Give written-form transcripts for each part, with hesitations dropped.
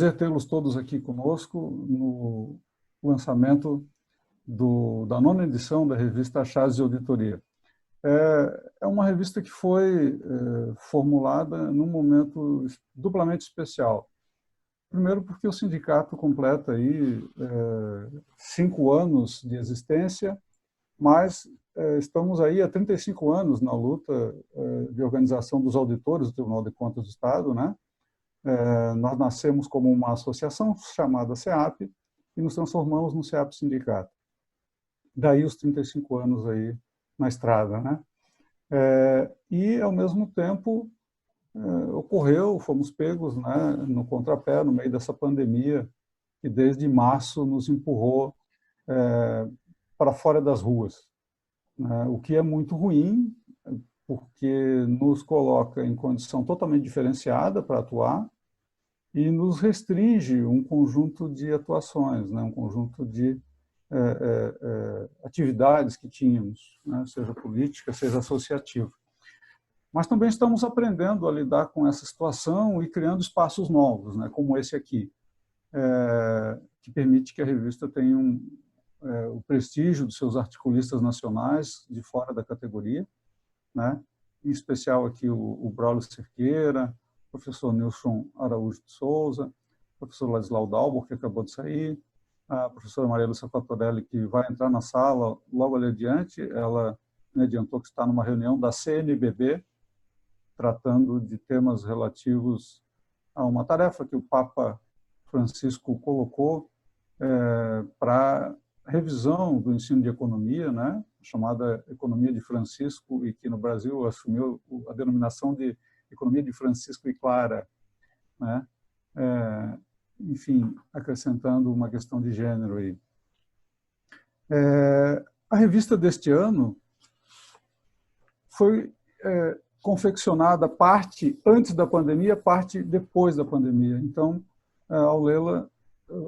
Prazer tê-los todos aqui conosco no lançamento da 9ª edição da revista Chás de Auditoria. É uma revista que foi formulada num momento duplamente especial. Primeiro porque o sindicato completa aí 5 anos de existência, mas estamos aí há 35 anos na luta de organização dos auditores do Tribunal de Contas do Estado, né? Nós nascemos como uma associação chamada CEAP e nos transformamos no CEAP Sindicato. Daí os 35 anos aí na estrada, né? E, ao mesmo tempo, fomos pegos, né, no contrapé, no meio dessa pandemia, que desde março nos empurrou para fora das ruas, né? O que é muito ruim, porque nos coloca em condição totalmente diferenciada para atuar, e nos restringe um conjunto de atuações, né? Um conjunto de atividades que tínhamos, né? Seja política, seja associativa. Mas também estamos aprendendo a lidar com essa situação e criando espaços novos, né? Como esse aqui, que permite que a revista tenha o prestígio dos seus articulistas nacionais de fora da categoria, né? Em especial aqui o Braulio Cerqueira, professor Nilson Araújo de Souza, professor Ladislau Dalbor, que acabou de sair, a professora Maria Lúcia Fatorelli, que vai entrar na sala logo ali adiante. Ela me adiantou que está numa reunião da CNBB, tratando de temas relativos a uma tarefa que o Papa Francisco colocou para revisão do ensino de economia, né, chamada Economia de Francisco, e que no Brasil assumiu a denominação de Economia de Francisco e Clara, né? Enfim, acrescentando uma questão de gênero aí. A revista deste ano foi confeccionada parte antes da pandemia, parte depois da pandemia. Então, ao lê-la,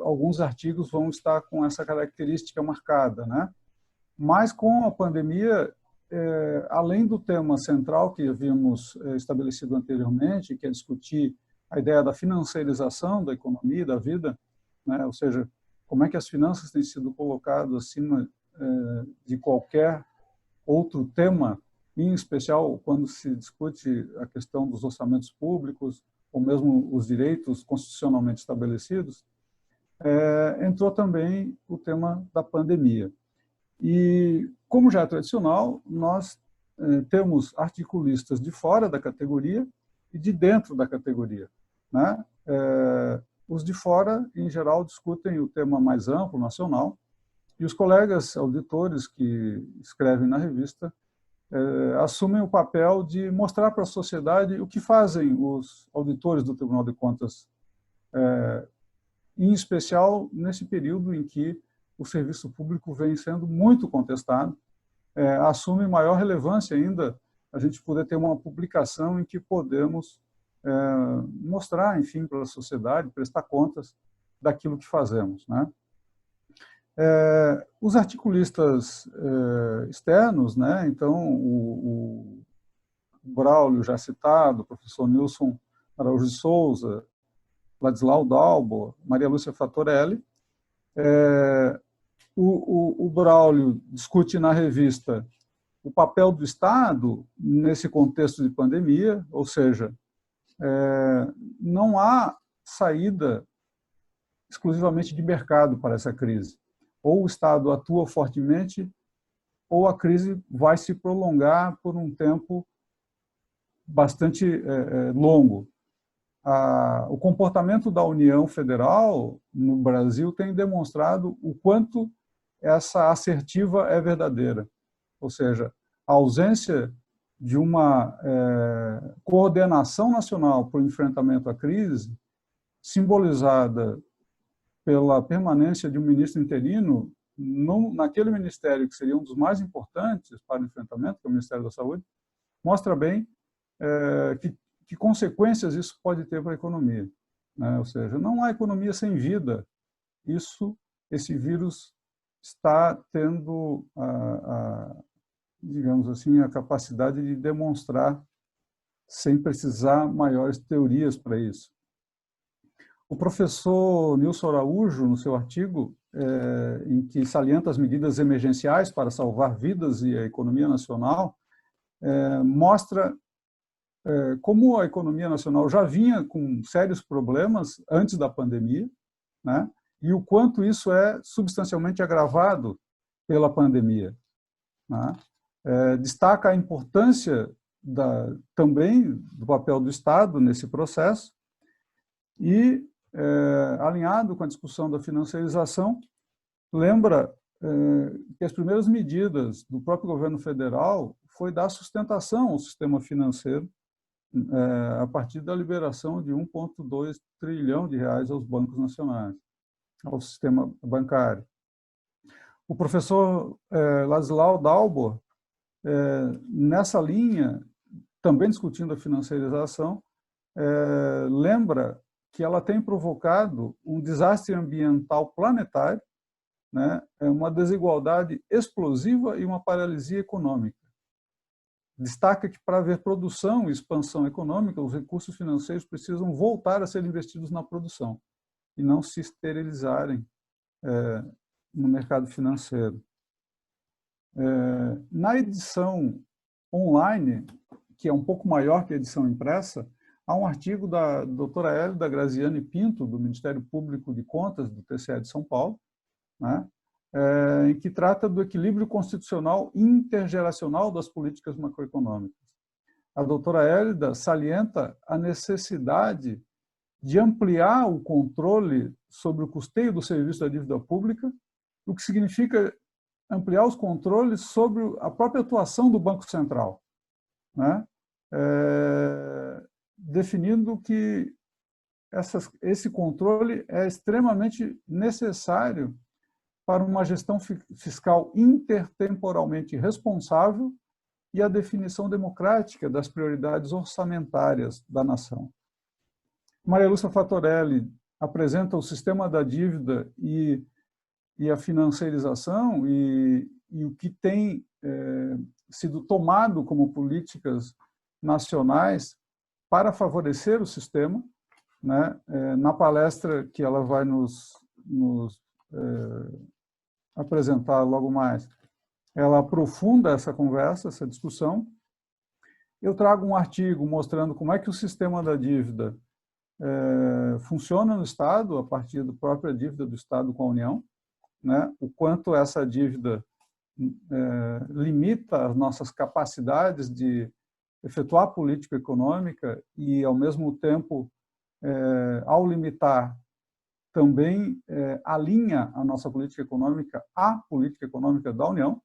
alguns artigos vão estar com essa característica marcada, né? Mas com a pandemia, além do tema central que havíamos estabelecido anteriormente, que é discutir a ideia da financiarização da economia, da vida, né? Ou seja, como é que as finanças têm sido colocadas acima de qualquer outro tema, em especial quando se discute a questão dos orçamentos públicos, ou mesmo os direitos constitucionalmente estabelecidos, entrou também o tema da pandemia. E, como já é tradicional, nós temos articulistas de fora da categoria e de dentro da categoria, né? Os de fora, em geral, discutem o tema mais amplo, nacional, e os colegas auditores que escrevem na revista assumem o papel de mostrar para a sociedade o que fazem os auditores do Tribunal de Contas, em especial nesse período em que o serviço público vem sendo muito contestado. Assume maior relevância ainda a gente poder ter uma publicação em que podemos mostrar, enfim, para a sociedade, prestar contas daquilo que fazemos, né? Os articulistas externos, né? Então, o Braulio, já citado, o professor Nilson Araújo de Souza, Ladislau Dalbor, Maria Lúcia Fatorelli. O Braulio discute na revista o papel do Estado nesse contexto de pandemia, ou seja, não há saída exclusivamente de mercado para essa crise. Ou o Estado atua fortemente, ou a crise vai se prolongar por um tempo bastante longo. O comportamento da União Federal no Brasil tem demonstrado o quanto essa assertiva é verdadeira. Ou seja, a ausência de uma coordenação nacional para o enfrentamento à crise, simbolizada pela permanência de um ministro interino naquele ministério que seria um dos mais importantes para o enfrentamento, que é o Ministério da Saúde, mostra bem que consequências isso pode ter para a economia, né? Ou seja, não há economia sem vida. Esse vírus está tendo, digamos assim, a capacidade de demonstrar sem precisar maiores teorias para isso. O professor Nilson Araújo, no seu artigo, em que salienta as medidas emergenciais para salvar vidas e a economia nacional, mostra como a economia nacional já vinha com sérios problemas antes da pandemia, né? E o quanto isso é substancialmente agravado pela pandemia, né? Destaca a importância também do papel do Estado nesse processo e, alinhado com a discussão da financiarização, lembra que as primeiras medidas do próprio governo federal foi dar sustentação ao sistema financeiro a partir da liberação de 1,2 trilhão de reais aos bancos nacionais, ao sistema bancário. O professor Ladislau Dalbor, nessa linha, também discutindo a financiarização, lembra que ela tem provocado um desastre ambiental planetário, né, uma desigualdade explosiva e uma paralisia econômica. Destaca que, para haver produção e expansão econômica, os recursos financeiros precisam voltar a ser investidos na produção e não se esterilizarem no mercado financeiro. Na edição online, que é um pouco maior que a edição impressa, há um artigo da doutora Hélida Graziani Pinto, do Ministério Público de Contas, do TCE de São Paulo, né, em que trata do equilíbrio constitucional intergeracional das políticas macroeconômicas. A doutora Hélida salienta a necessidade de ampliar o controle sobre o custeio do serviço da dívida pública, o que significa ampliar os controles sobre a própria atuação do Banco Central, né? Definindo que esse controle é extremamente necessário para uma gestão fiscal intertemporalmente responsável e a definição democrática das prioridades orçamentárias da nação. Maria Lúcia Fatorelli apresenta o sistema da dívida e a financiarização e o que tem sido tomado como políticas nacionais para favorecer o sistema, né? Na palestra que ela vai nos apresentar logo mais, ela aprofunda essa conversa, essa discussão. Eu trago um artigo mostrando como é que o sistema da dívida funciona no Estado, a partir da própria dívida do Estado com a União, né? O quanto essa dívida limita as nossas capacidades de efetuar política econômica e, ao mesmo tempo, ao limitar, também alinha a nossa política econômica à política econômica da União,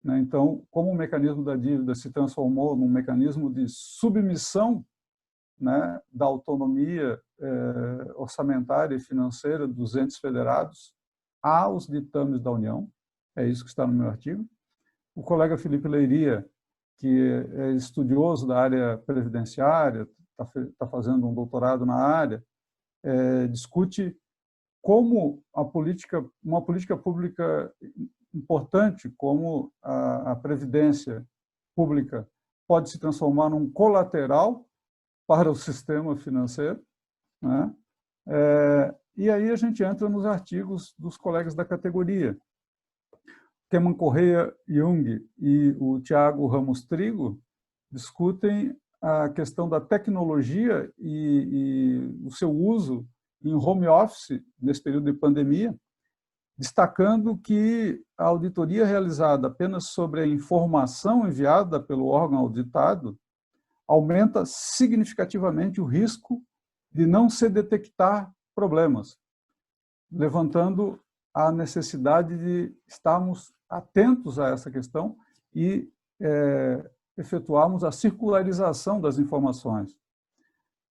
né? Então, como o mecanismo da dívida se transformou num mecanismo de submissão, né, da autonomia orçamentária e financeira dos entes federados aos ditames da União, é isso que está no meu artigo. O colega Felipe Leiria, que é estudioso da área previdenciária, está fazendo um doutorado na área, discute como uma política pública importante, como a previdência pública, pode se transformar num colateral para o sistema financeiro, né? E aí a gente entra nos artigos dos colegas da categoria. Keman Correia Jung e o Tiago Ramos Trigo discutem a questão da tecnologia e o seu uso em home office nesse período de pandemia, destacando que a auditoria realizada apenas sobre a informação enviada pelo órgão auditado aumenta significativamente o risco de não se detectar problemas, levantando a necessidade de estarmos atentos a essa questão e efetuarmos a circularização das informações.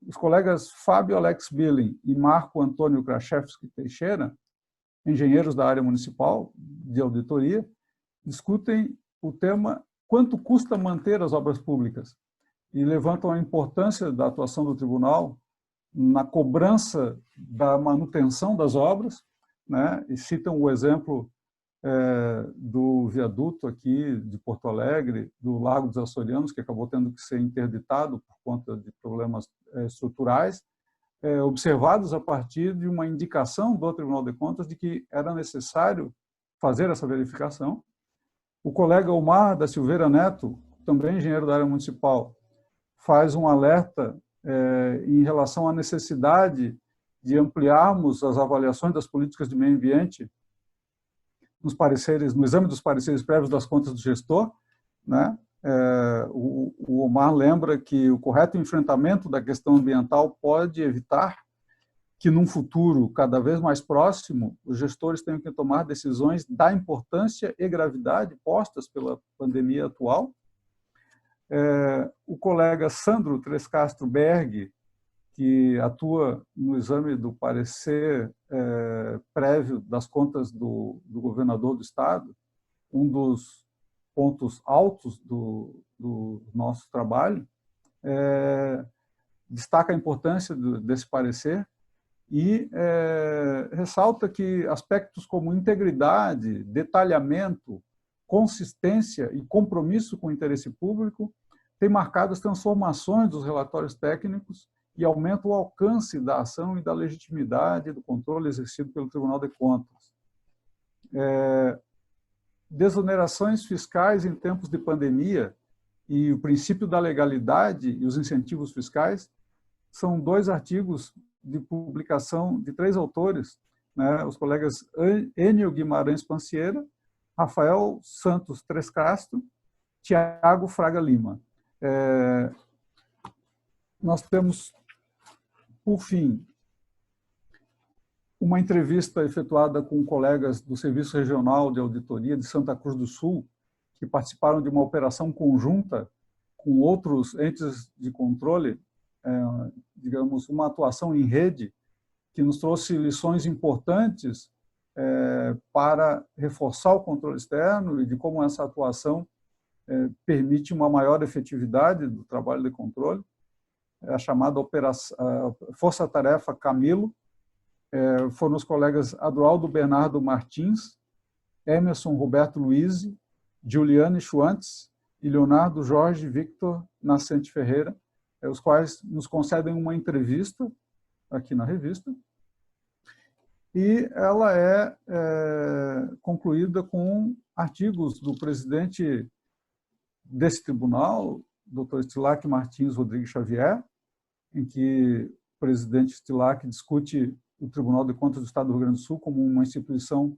Os colegas Fábio Alex Billing e Marco Antônio Kraszewski Teixeira, engenheiros da área municipal de auditoria, discutem o tema quanto custa manter as obras públicas e levantam a importância da atuação do tribunal na cobrança da manutenção das obras, né? E citam o exemplo do viaduto aqui de Porto Alegre, do Lago dos Açorianos, que acabou tendo que ser interditado por conta de problemas estruturais, observados a partir de uma indicação do Tribunal de Contas de que era necessário fazer essa verificação. O colega Omar da Silveira Neto, também engenheiro da área municipal, faz um alerta em relação à necessidade de ampliarmos as avaliações das políticas de meio ambiente no exame dos pareceres prévios das contas do gestor, né? O Omar lembra que o correto enfrentamento da questão ambiental pode evitar que, num futuro cada vez mais próximo, os gestores tenham que tomar decisões da importância e gravidade postas pela pandemia atual. O colega Sandro Trescastro Berg, que atua no exame do parecer prévio das contas do governador do Estado, um dos pontos altos do nosso trabalho, destaca a importância desse parecer e ressalta que aspectos como integridade, detalhamento, consistência e compromisso com o interesse público têm marcado as transformações dos relatórios técnicos e aumenta o alcance da ação e da legitimidade do controle exercido pelo Tribunal de Contas. Desonerações fiscais em tempos de pandemia e o princípio da legalidade e os incentivos fiscais são 2 artigos de publicação de 3 autores, né? Os colegas Enio Guimarães Pancieira, Rafael Santos Trescastro, Tiago Fraga Lima. Nós temos, por fim, uma entrevista efetuada com colegas do Serviço Regional de Auditoria de Santa Cruz do Sul, que participaram de uma operação conjunta com outros entes de controle, digamos, uma atuação em rede, que nos trouxe lições importantes para reforçar o controle externo e de como essa atuação permite uma maior efetividade do trabalho de controle. A chamada Força-Tarefa Camilo, foram os colegas Adualdo Bernardo Martins, Emerson Roberto Luiz, Juliane Schwantz e Leonardo Jorge Victor Nascente Ferreira, os quais nos concedem uma entrevista aqui na revista, e ela é concluída com artigos do presidente desse tribunal, Dr. Estilac Martins Rodrigues Xavier, em que o presidente Estilac discute o Tribunal de Contas do Estado do Rio Grande do Sul como uma instituição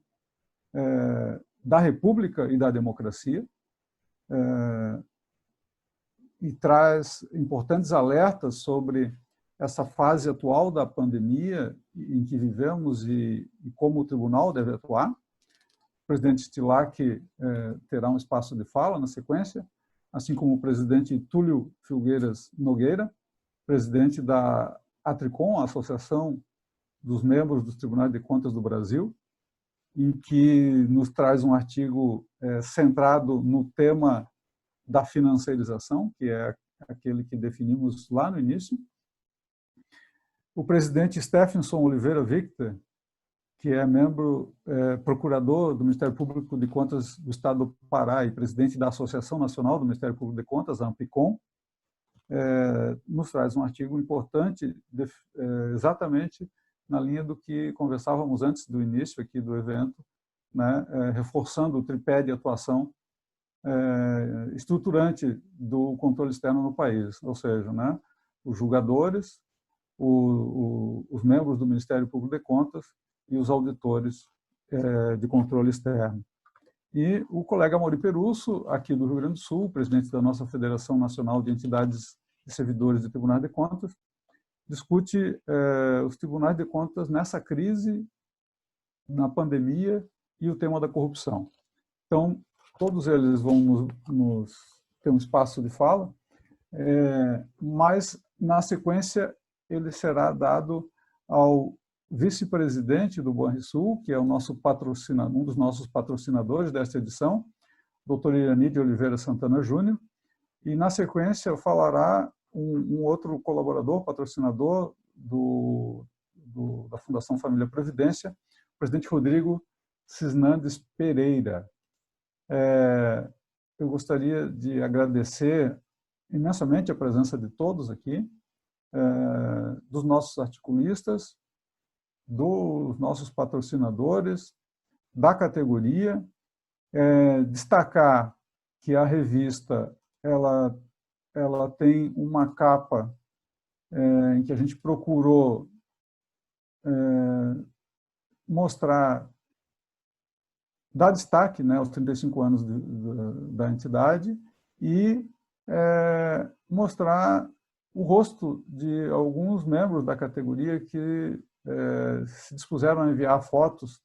da República e da democracia, e traz importantes alertas sobre essa fase atual da pandemia em que vivemos e como o tribunal deve atuar. O presidente Estilac terá um espaço de fala na sequência, assim como o presidente Túlio Filgueiras Nogueira, presidente da Atricom, a Associação dos Membros dos Tribunais de Contas do Brasil, em que nos traz um artigo centrado no tema da financiarização, que é aquele que definimos lá no início. O presidente Stephenson Oliveira Victor, que é procurador do Ministério Público de Contas do Estado do Pará e presidente da Associação Nacional do Ministério Público de Contas, a AMPICOM, nos traz um artigo importante, exatamente na linha do que conversávamos antes do início aqui do evento, né, reforçando o tripé de atuação estruturante do controle externo no país, ou seja, né, os julgadores, os membros do Ministério Público de Contas e os auditores de controle externo. E o colega Mauri Perusso, aqui do Rio Grande do Sul, presidente da nossa Federação Nacional de Entidades e Servidores de Tribunais de Contas, discute os tribunais de contas nessa crise, na pandemia e o tema da corrupção. Então, todos eles vão ter um espaço de fala, mas, na sequência, ele será dado ao vice-presidente do Banrisul, que é um dos nossos patrocinadores desta edição, Dr. Irani de Oliveira Santana Júnior, e, na sequência, falará um outro colaborador, patrocinador da Fundação Família Previdência, o presidente Rodrigo Cisnandes Pereira. Eu gostaria de agradecer imensamente a presença de todos aqui, dos nossos articulistas, dos nossos patrocinadores, da categoria, destacar que a revista ela tem uma capa em que a gente procurou mostrar, dar destaque, né, aos 35 anos da entidade e mostrar o rosto de alguns membros da categoria que se dispuseram a enviar fotos,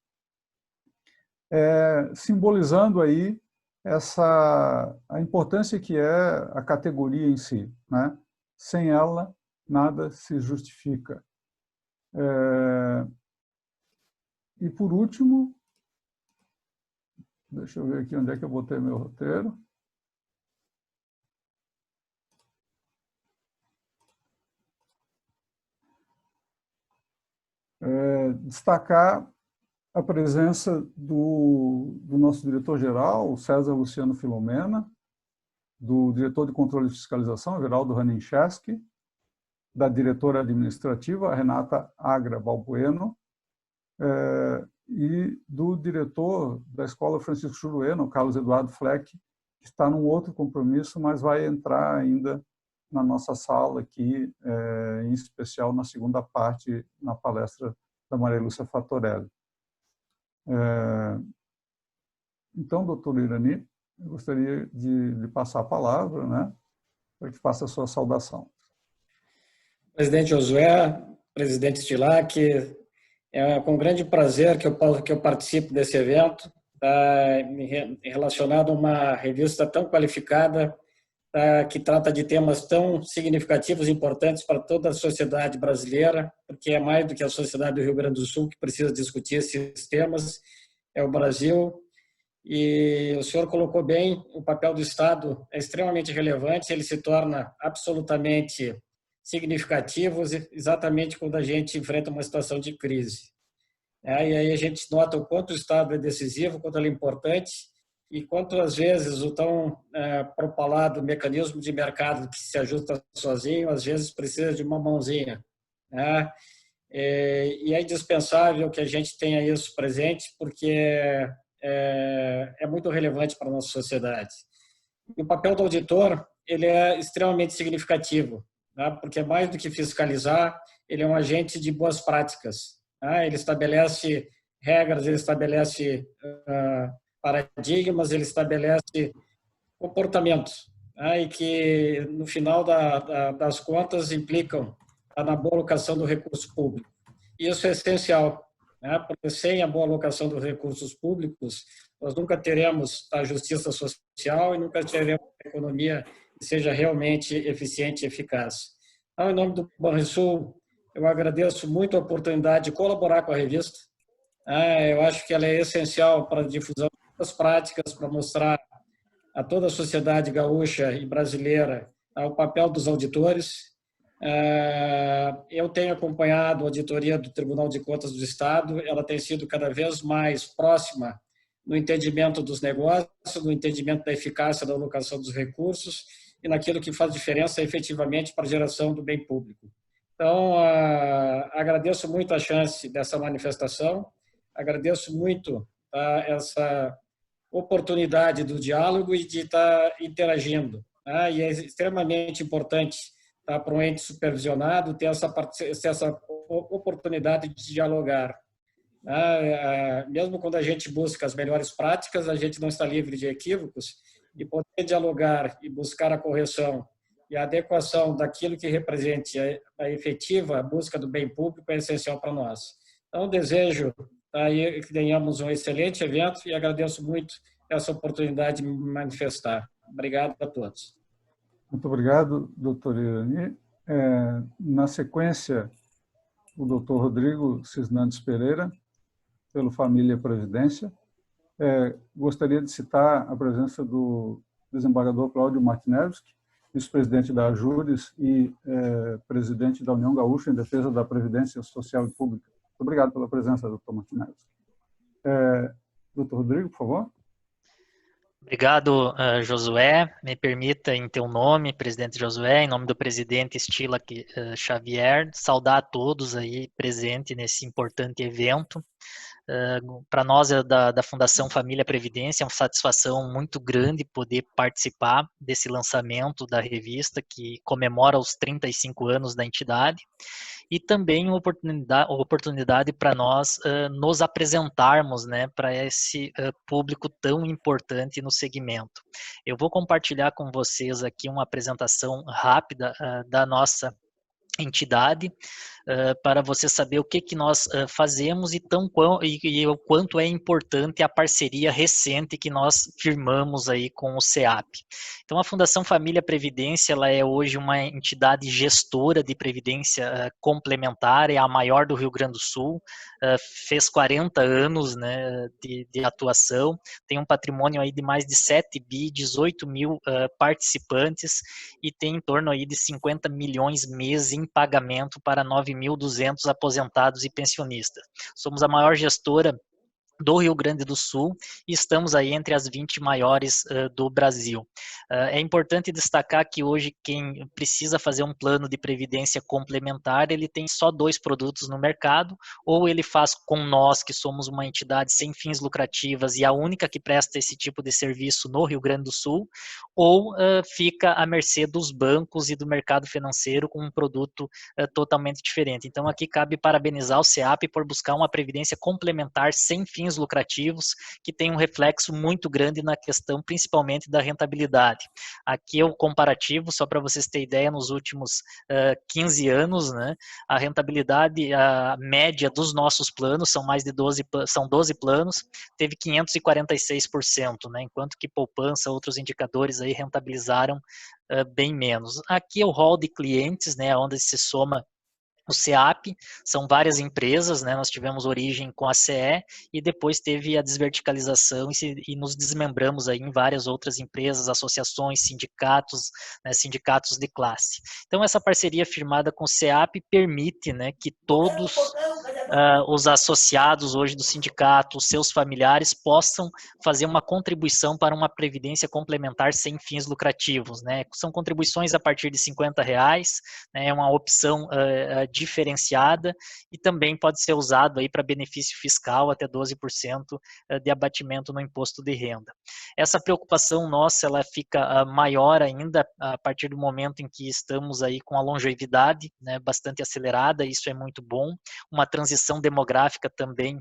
simbolizando aí a importância que é a categoria em si, né? Sem ela, nada se justifica. E, por último, deixa eu ver aqui onde é que eu botei meu roteiro. Destacar a presença do nosso diretor-geral, César Luciano Filomena, do diretor de controle e fiscalização, Geraldo Ranincheski, da diretora administrativa, Renata Agra Balbueno, e do diretor da Escola Francisco Jurueno, Carlos Eduardo Fleck, que está num outro compromisso, mas vai entrar ainda na nossa sala aqui, em especial na segunda parte, na palestra da Maria Lúcia Fattorelli. Então, doutor Irani, eu gostaria de passar a palavra, né, para que faça a sua saudação. Presidente Josué, presidente Stilac, é com grande prazer que eu participo desse evento, relacionado a uma revista tão qualificada, que trata de temas tão significativos e importantes para toda a sociedade brasileira, porque é mais do que a sociedade do Rio Grande do Sul que precisa discutir esses temas, é o Brasil. E o senhor colocou bem, o papel do Estado é extremamente relevante, ele se torna absolutamente significativo exatamente quando a gente enfrenta uma situação de crise. E aí a gente nota o quanto o Estado é decisivo, quanto ele é importante, e quanto às vezes o tão propalado mecanismo de mercado que se ajusta sozinho, às vezes precisa de uma mãozinha, né? E é indispensável que a gente tenha isso presente, porque é muito relevante para a nossa sociedade. E o papel do auditor, ele é extremamente significativo, né? Porque mais do que fiscalizar, ele é um agente de boas práticas, né? Ele estabelece regras, ele estabelece paradigmas, ele estabelece comportamentos, né? E que, no final das contas, implicam na boa alocação do recurso público. E isso é essencial, né? Porque sem a boa alocação dos recursos públicos, nós nunca teremos a justiça social e nunca teremos a economia que seja realmente eficiente e eficaz. Então, em nome do Banrisul, eu agradeço muito a oportunidade de colaborar com a revista. Eu acho que ela é essencial para a difusão das práticas, para mostrar a toda a sociedade gaúcha e brasileira o papel dos auditores. Eu tenho acompanhado a auditoria do Tribunal de Contas do Estado, ela tem sido cada vez mais próxima no entendimento dos negócios, no entendimento da eficácia da alocação dos recursos e naquilo que faz diferença efetivamente para a geração do bem público. Então, agradeço muito a chance dessa manifestação, agradeço muito essa oportunidade do diálogo e de estar interagindo. E é extremamente importante para um ente supervisionado ter essa oportunidade de dialogar. Mesmo quando a gente busca as melhores práticas, a gente não está livre de equívocos, e poder dialogar e buscar a correção e a adequação daquilo que represente a efetiva busca do bem público é essencial para nós. Então, desejo que tenhamos um excelente evento e agradeço muito essa oportunidade de me manifestar. Obrigado a todos. Muito obrigado, doutor Irani. Na sequência, o doutor Rodrigo Cisnandes Pereira, pelo Família Previdência. Gostaria de citar a presença do desembargador Cláudio Martinevski, vice-presidente da Ajures e presidente da União Gaúcha em Defesa da Previdência Social e Pública. Muito obrigado pela presença, doutor Martinevski. Doutor Rodrigo, por favor. Obrigado, Josué. Me permita, em teu nome, presidente Josué, em nome do presidente Stila Xavier, saudar a todos aí presentes nesse importante evento. Para nós, da Fundação Família Previdência, é uma satisfação muito grande poder participar desse lançamento da revista, que comemora os 35 anos da entidade, e também uma oportunidade para nós nos apresentarmos, né, para esse público tão importante no segmento. Eu vou compartilhar com vocês aqui uma apresentação rápida da nossa entidade, para você saber o que nós fazemos e o quanto é importante a parceria recente que nós firmamos aí com o CEAP. Então, a Fundação Família Previdência, ela é hoje uma entidade gestora de previdência complementar, é a maior do Rio Grande do Sul, fez 40 anos, né, de atuação, tem um patrimônio aí de mais de 7 bi, 18 mil participantes, e tem em torno aí de 50 milhões mês em pagamento para 9.200 aposentados e pensionistas. Somos a maior gestora do Rio Grande do Sul e estamos aí entre as 20 maiores do Brasil. É importante destacar que hoje quem precisa fazer um plano de previdência complementar, ele tem só 2 produtos no mercado, ou ele faz com nós, que somos uma entidade sem fins lucrativas e a única que presta esse tipo de serviço no Rio Grande do Sul, ou fica à mercê dos bancos e do mercado financeiro com um produto totalmente diferente. Então aqui cabe parabenizar o CEAP por buscar uma previdência complementar sem fins lucrativos, que tem um reflexo muito grande na questão, principalmente da rentabilidade. Aqui é o comparativo, só para vocês terem ideia, nos últimos 15 anos, né, a rentabilidade, a média dos nossos planos, são 12 planos, teve 546%, né, enquanto que poupança, outros indicadores aí rentabilizaram bem menos. Aqui é o rol de clientes, né, onde se soma o CEAP, são várias empresas, né? Nós tivemos origem com a CE e depois teve a desverticalização e nos desmembramos aí em várias outras empresas, associações, sindicatos, né, sindicatos de classe. Então essa parceria firmada com o CEAP permite, né, que todos os associados hoje do sindicato, os seus familiares, possam fazer uma contribuição para uma previdência complementar sem fins lucrativos, né? São contribuições a partir de R$50, né? É uma opção diferenciada e também pode ser usado aí para benefício fiscal até 12% de abatimento no imposto de renda. Essa preocupação nossa, ela fica maior ainda a partir do momento em que estamos aí com a longevidade, né, bastante acelerada, isso é muito bom, uma transição demográfica também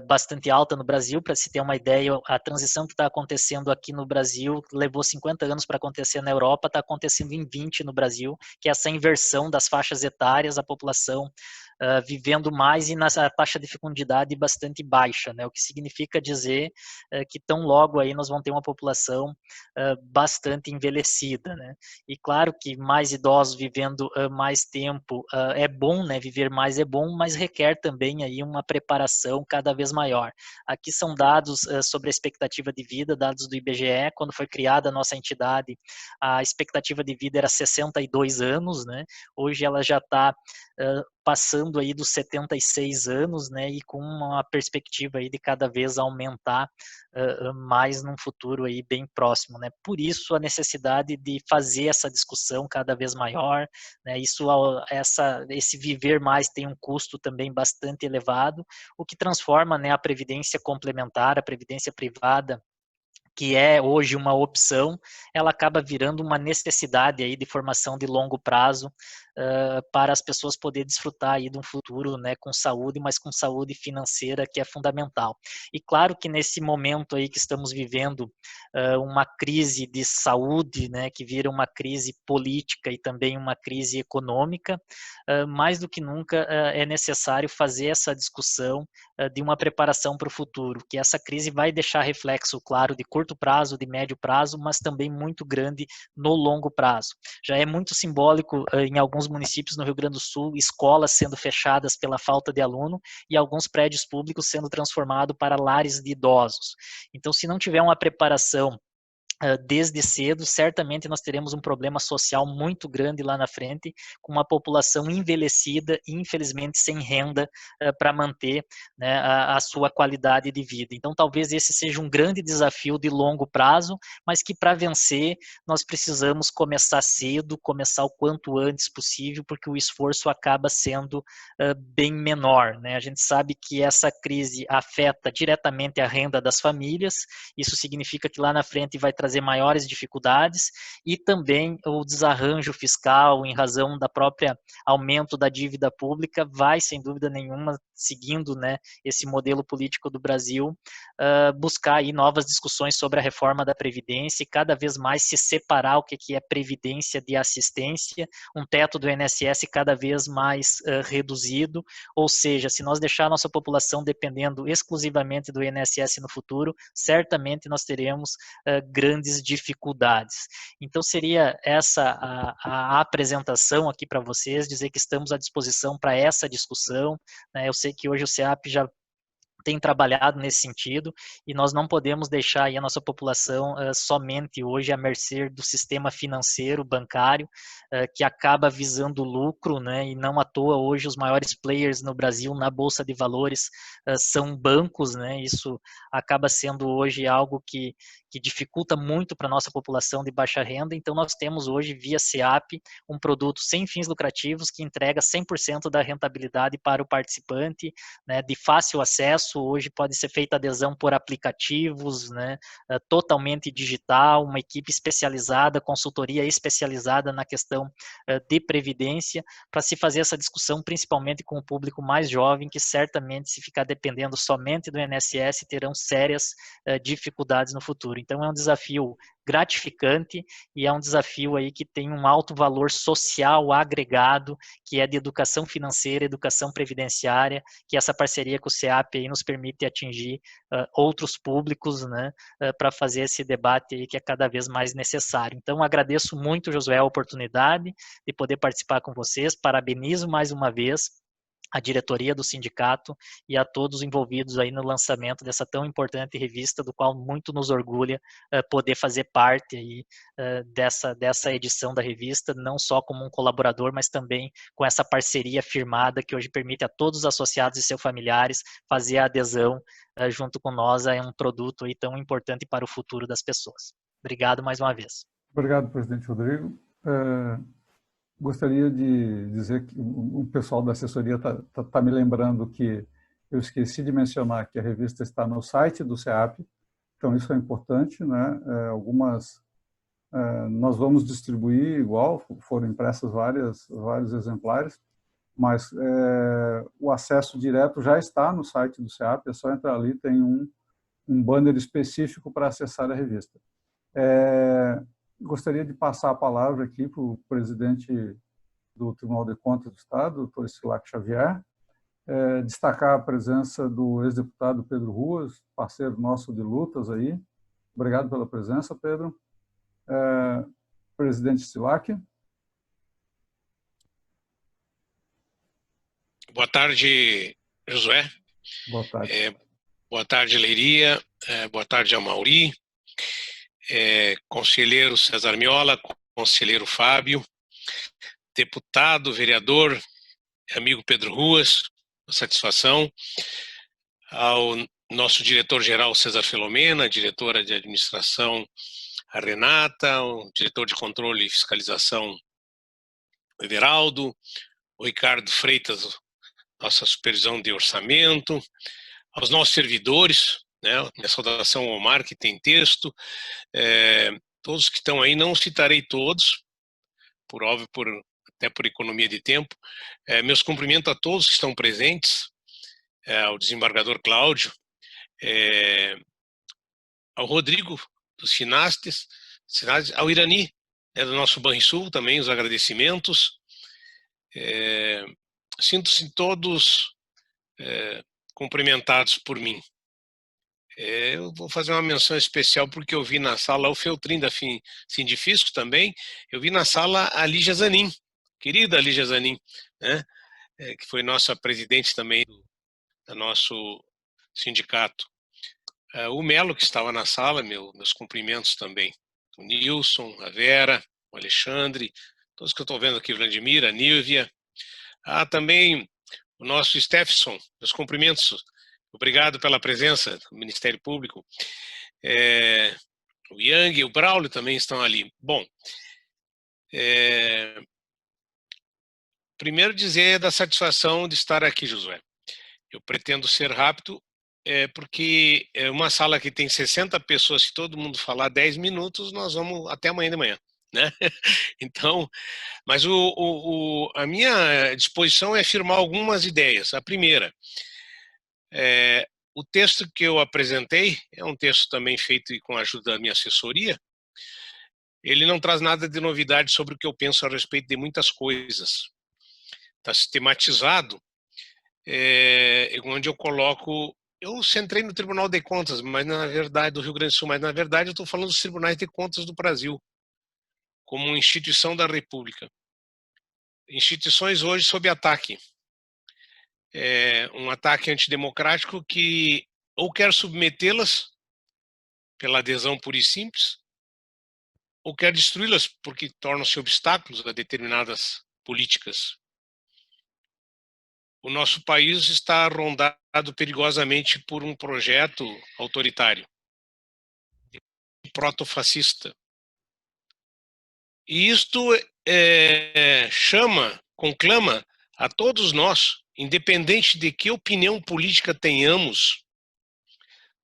bastante alta no Brasil. Para se ter uma ideia, a transição que está acontecendo aqui no Brasil levou 50 anos para acontecer na Europa, está acontecendo em 20 no Brasil, que é essa inversão das faixas etárias, a população vivendo mais e na taxa de fecundidade bastante baixa, né? O que significa dizer que tão logo aí nós vamos ter uma população bastante envelhecida, né? E claro que mais idosos vivendo mais tempo é bom, né? Viver mais é bom, mas requer também aí uma preparação cada vez maior. Aqui são dados sobre a expectativa de vida, dados do IBGE. Quando foi criada a nossa entidade, a expectativa de vida era 62 anos, né? Hoje ela já está passando aí dos 76 anos, né, e com uma perspectiva aí de cada vez aumentar mais num futuro aí bem próximo, né. Por isso a necessidade de fazer essa discussão cada vez maior, né, esse viver mais tem um custo também bastante elevado, o que transforma, né, a previdência complementar, a previdência privada, que é hoje uma opção, ela acaba virando uma necessidade aí de formação de longo prazo para as pessoas poderem desfrutar aí de um futuro, né, com saúde, mas com saúde financeira, que é fundamental. E claro que nesse momento aí que estamos vivendo uma crise de saúde, né, que vira uma crise política e também uma crise econômica, mais do que nunca é necessário fazer essa discussão de uma preparação para o futuro, que essa crise vai deixar reflexo, claro, de curto prazo, de médio prazo, mas também muito grande no longo prazo. Já é muito simbólico em alguns municípios no Rio Grande do Sul, escolas sendo fechadas pela falta de aluno e alguns prédios públicos sendo transformados para lares de idosos. Então, se não tiver uma preparação desde cedo, certamente nós teremos um problema social muito grande lá na frente, com uma população envelhecida e infelizmente sem renda para manter, né, a sua qualidade de vida. Então talvez esse seja um grande desafio de longo prazo, mas que para vencer nós precisamos começar cedo, começar o quanto antes possível, porque o esforço acaba sendo bem menor, né? A gente sabe que essa crise afeta diretamente a renda das famílias, isso significa que lá na frente vai trazer maiores dificuldades, e também o desarranjo fiscal em razão da própria aumento da dívida pública vai, sem dúvida nenhuma, seguindo, né, esse modelo político do Brasil, buscar aí novas discussões sobre a reforma da Previdência e cada vez mais se separar o que é previdência de assistência, um teto do INSS cada vez mais reduzido, ou seja, se nós deixar a nossa população dependendo exclusivamente do INSS no futuro, certamente nós teremos grandes dificuldades. Então seria essa a apresentação aqui para vocês, dizer que estamos à disposição para essa discussão, né? Eu sei que hoje o SEAP já tem trabalhado nesse sentido, e nós não podemos deixar aí a nossa população somente hoje à mercê do sistema financeiro, bancário, que acaba visando lucro, né, e não à toa hoje os maiores players no Brasil na Bolsa de Valores são bancos, né, isso acaba sendo hoje algo que dificulta muito para a nossa população de baixa renda. Então nós temos hoje via SEAP um produto sem fins lucrativos que entrega 100% da rentabilidade para o participante, né, de fácil acesso. Hoje pode ser feita adesão por aplicativos, né, totalmente digital, uma equipe especializada, consultoria especializada na questão de previdência, para se fazer essa discussão principalmente com o público mais jovem, que certamente, se ficar dependendo somente do INSS, terão sérias dificuldades no futuro. Então é um desafio gratificante e é um desafio aí que tem um alto valor social agregado, que é de educação financeira, educação previdenciária, que essa parceria com o SEAP aí nos permite atingir outros públicos, né, para fazer esse debate aí que é cada vez mais necessário. Então agradeço muito, Josué, a oportunidade de poder participar com vocês, parabenizo mais uma vez a diretoria do sindicato e a todos envolvidos aí no lançamento dessa tão importante revista, do qual muito nos orgulha poder fazer parte aí dessa edição da revista, não só como um colaborador, mas também com essa parceria firmada que hoje permite a todos os associados e seus familiares fazer a adesão junto com nós a um produto aí tão importante para o futuro das pessoas. Obrigado mais uma vez. Obrigado, presidente Rodrigo. Gostaria de dizer que o pessoal da assessoria está me lembrando que eu esqueci de mencionar que a revista está no site do SEAP, então isso é importante, né? Nós vamos distribuir igual, foram impressos vários exemplares, mas o acesso direto já está no site do SEAP, é só entrar ali, tem um banner específico para acessar a revista. Gostaria de passar a palavra aqui para o presidente do Tribunal de Contas do Estado, doutor Estilac Xavier, destacar a presença do ex-deputado Pedro Ruas, parceiro nosso de lutas aí. Obrigado pela presença, Pedro. Presidente Estilac. Boa tarde, Josué. Boa tarde. Boa tarde, Leiria. Boa tarde, Amauri. Conselheiro César Miola, conselheiro Fábio, deputado, vereador, amigo Pedro Ruas, satisfação, ao nosso diretor-geral César Filomena, diretora de administração a Renata, o diretor de controle e fiscalização Everaldo, o Ricardo Freitas, nossa supervisão de orçamento, aos nossos servidores, né, minha saudação ao Omar, que tem texto, todos que estão aí, não citarei todos, por óbvio, até por economia de tempo. Meus cumprimentos a todos que estão presentes, ao desembargador Cláudio, ao Rodrigo dos Sinastes, ao Irani, do nosso Banrisul, também os agradecimentos. Sinto-se todos cumprimentados por mim. Eu vou fazer uma menção especial porque eu vi na sala o Feltrin da Sindifisco também, eu vi na sala a Lígia Zanin, querida Lígia Zanin, né, que foi nossa presidente também do nosso sindicato. O Melo, que estava na sala, meus cumprimentos também. o Nilson, a Vera, o Alexandre, todos que eu estou vendo aqui, Vladimir, a Nívia. Também o nosso Stefson, meus cumprimentos. Obrigado pela presença do Ministério Público. O Yang e o Braulio também estão ali. Bom, primeiro dizer da satisfação de estar aqui, Josué. Eu pretendo ser rápido, porque uma sala que tem 60 pessoas, se todo mundo falar 10 minutos, nós vamos até amanhã de manhã, né? Então, mas a minha disposição é firmar algumas ideias. A primeira, o texto que eu apresentei, é um texto também feito com a ajuda da minha assessoria, ele não traz nada de novidade sobre o que eu penso a respeito de muitas coisas. Está sistematizado, onde eu coloco... Eu centrei no Tribunal de Contas, mas na verdade, do Rio Grande do Sul, mas na verdade eu estou falando dos Tribunais de Contas do Brasil, como uma instituição da República. Instituições hoje sob ataque. Um ataque antidemocrático que ou quer submetê-las pela adesão pura e simples, ou quer destruí-las porque tornam-se obstáculos a determinadas políticas. O nosso país está rondado perigosamente por um projeto autoritário, protofascista. E isto conclama a todos nós, independente de que opinião política tenhamos,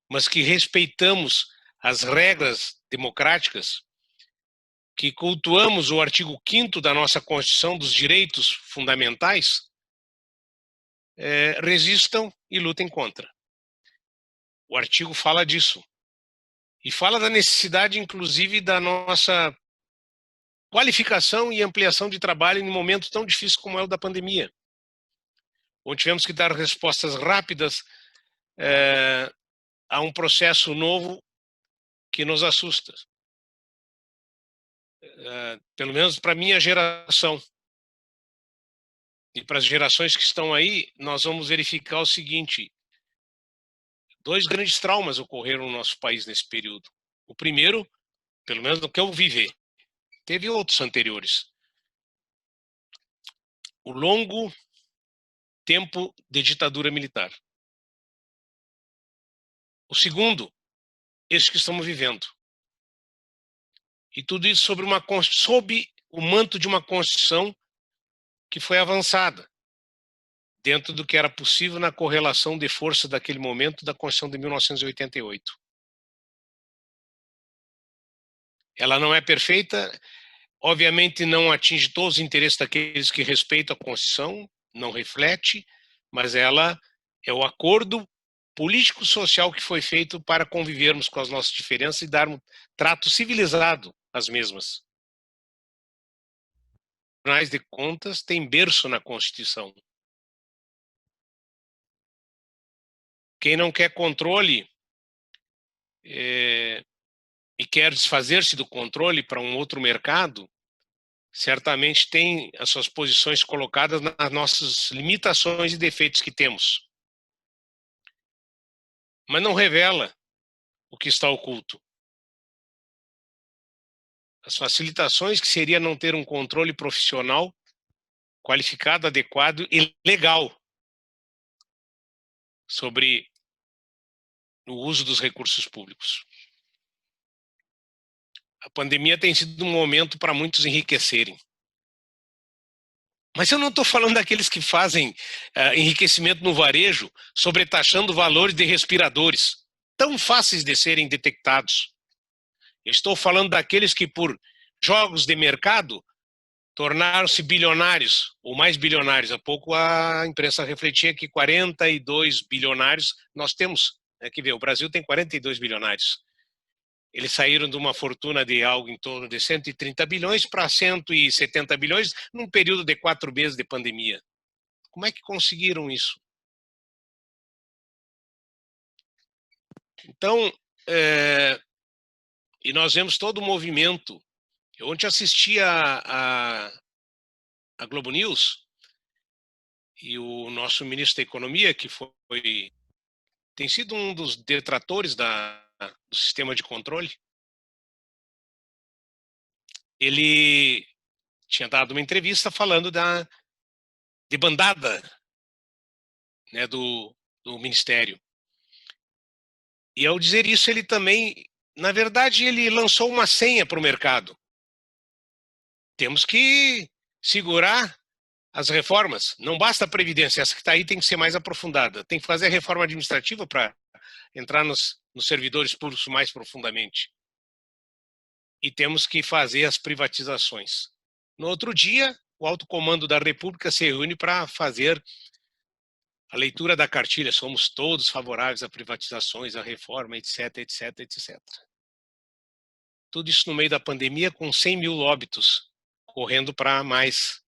mas que respeitamos as regras democráticas, que cultuamos o artigo 5º da nossa Constituição dos direitos fundamentais, resistam e lutem contra. O artigo fala disso. E fala da necessidade, inclusive, da nossa qualificação e ampliação de trabalho em um momento tão difícil como é o da pandemia, onde tivemos que dar respostas rápidas a um processo novo que nos assusta. Pelo menos para a minha geração. E para as gerações que estão aí, nós vamos verificar o seguinte: 2 grandes traumas ocorreram no nosso país nesse período. O primeiro, pelo menos no que eu vivi, teve outros anteriores. O longo tempo de ditadura militar. O segundo, esse que estamos vivendo. E tudo isso sob o manto de uma Constituição que foi avançada, dentro do que era possível na correlação de força daquele momento da Constituição de 1988. Ela não é perfeita, obviamente não atinge todos os interesses daqueles que respeitam a Constituição, não reflete, mas ela é o acordo político-social que foi feito para convivermos com as nossas diferenças e dar um trato civilizado às mesmas. Os tribunais de contas têm berço na Constituição. Quem não quer controle e quer desfazer-se do controle para um outro mercado, certamente tem as suas posições colocadas nas nossas limitações e defeitos que temos. Mas não revela o que está oculto. As facilitações que seria não ter um controle profissional, qualificado, adequado e legal sobre o uso dos recursos públicos. A pandemia tem sido um momento para muitos enriquecerem. Mas eu não estou falando daqueles que fazem enriquecimento no varejo, sobretaxando valores de respiradores, tão fáceis de serem detectados. Estou falando daqueles que, por jogos de mercado, tornaram-se bilionários, ou mais bilionários. Há pouco a imprensa refletia que 42 bilionários nós temos. Quer ver, o Brasil tem 42 bilionários. Eles saíram de uma fortuna de algo em torno de 130 bilhões para 170 bilhões num período de 4 meses de pandemia. Como é que conseguiram isso? Então, e nós vemos todo o movimento. Eu ontem assisti a Globo News e o nosso ministro da Economia, que tem sido um dos detratores do sistema de controle, ele tinha dado uma entrevista falando da debandada, né, do Ministério. E ao dizer isso, ele também, na verdade, ele lançou uma senha para o mercado. Temos que segurar as reformas. Não basta a Previdência, essa que está aí tem que ser mais aprofundada. Tem que fazer a reforma administrativa para entrar nos servidores públicos mais profundamente. E temos que fazer as privatizações. No outro dia, o alto comando da República se reúne para fazer a leitura da cartilha. Somos todos favoráveis a privatizações, a reforma, etc, etc, etc. Tudo isso no meio da pandemia, com 100 mil óbitos, correndo para mais.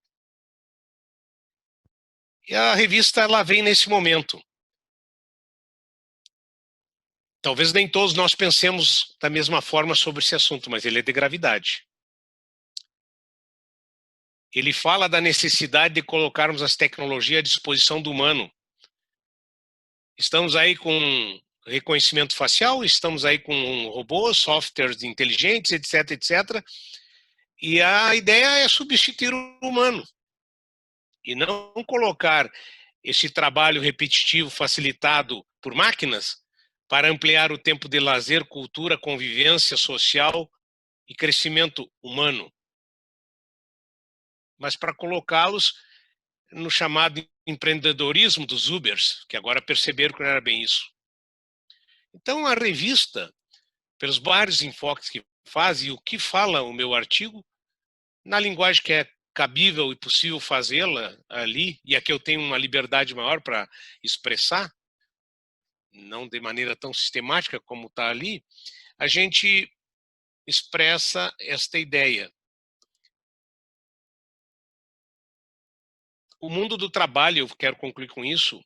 E a revista ela vem nesse momento. Talvez nem todos nós pensemos da mesma forma sobre esse assunto, mas ele é de gravidade. Ele fala da necessidade de colocarmos as tecnologias à disposição do humano. Estamos aí com reconhecimento facial, estamos aí com robôs, softwares inteligentes, etc, etc. E a ideia é substituir o humano. E não colocar esse trabalho repetitivo facilitado por máquinas para ampliar o tempo de lazer, cultura, convivência social e crescimento humano, mas para colocá-los no chamado empreendedorismo dos Ubers, que agora perceberam que não era bem isso. Então, a revista, pelos vários enfoques que faz e o que fala o meu artigo, na linguagem que é cabível e possível fazê-la ali, e aqui eu tenho uma liberdade maior para expressar, não de maneira tão sistemática como está ali, a gente expressa esta ideia. O mundo do trabalho, eu quero concluir com isso,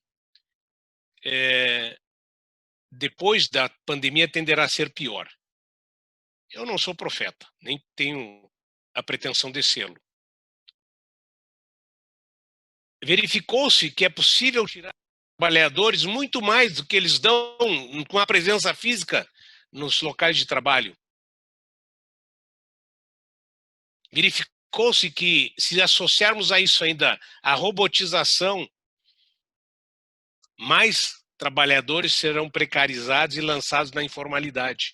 depois da pandemia tenderá a ser pior. Eu não sou profeta, nem tenho a pretensão de sê-lo. Verificou-se que é possível tirar trabalhadores muito mais do que eles dão com a presença física nos locais de trabalho. Verificou-se que, se associarmos a isso ainda a robotização, mais trabalhadores serão precarizados e lançados na informalidade.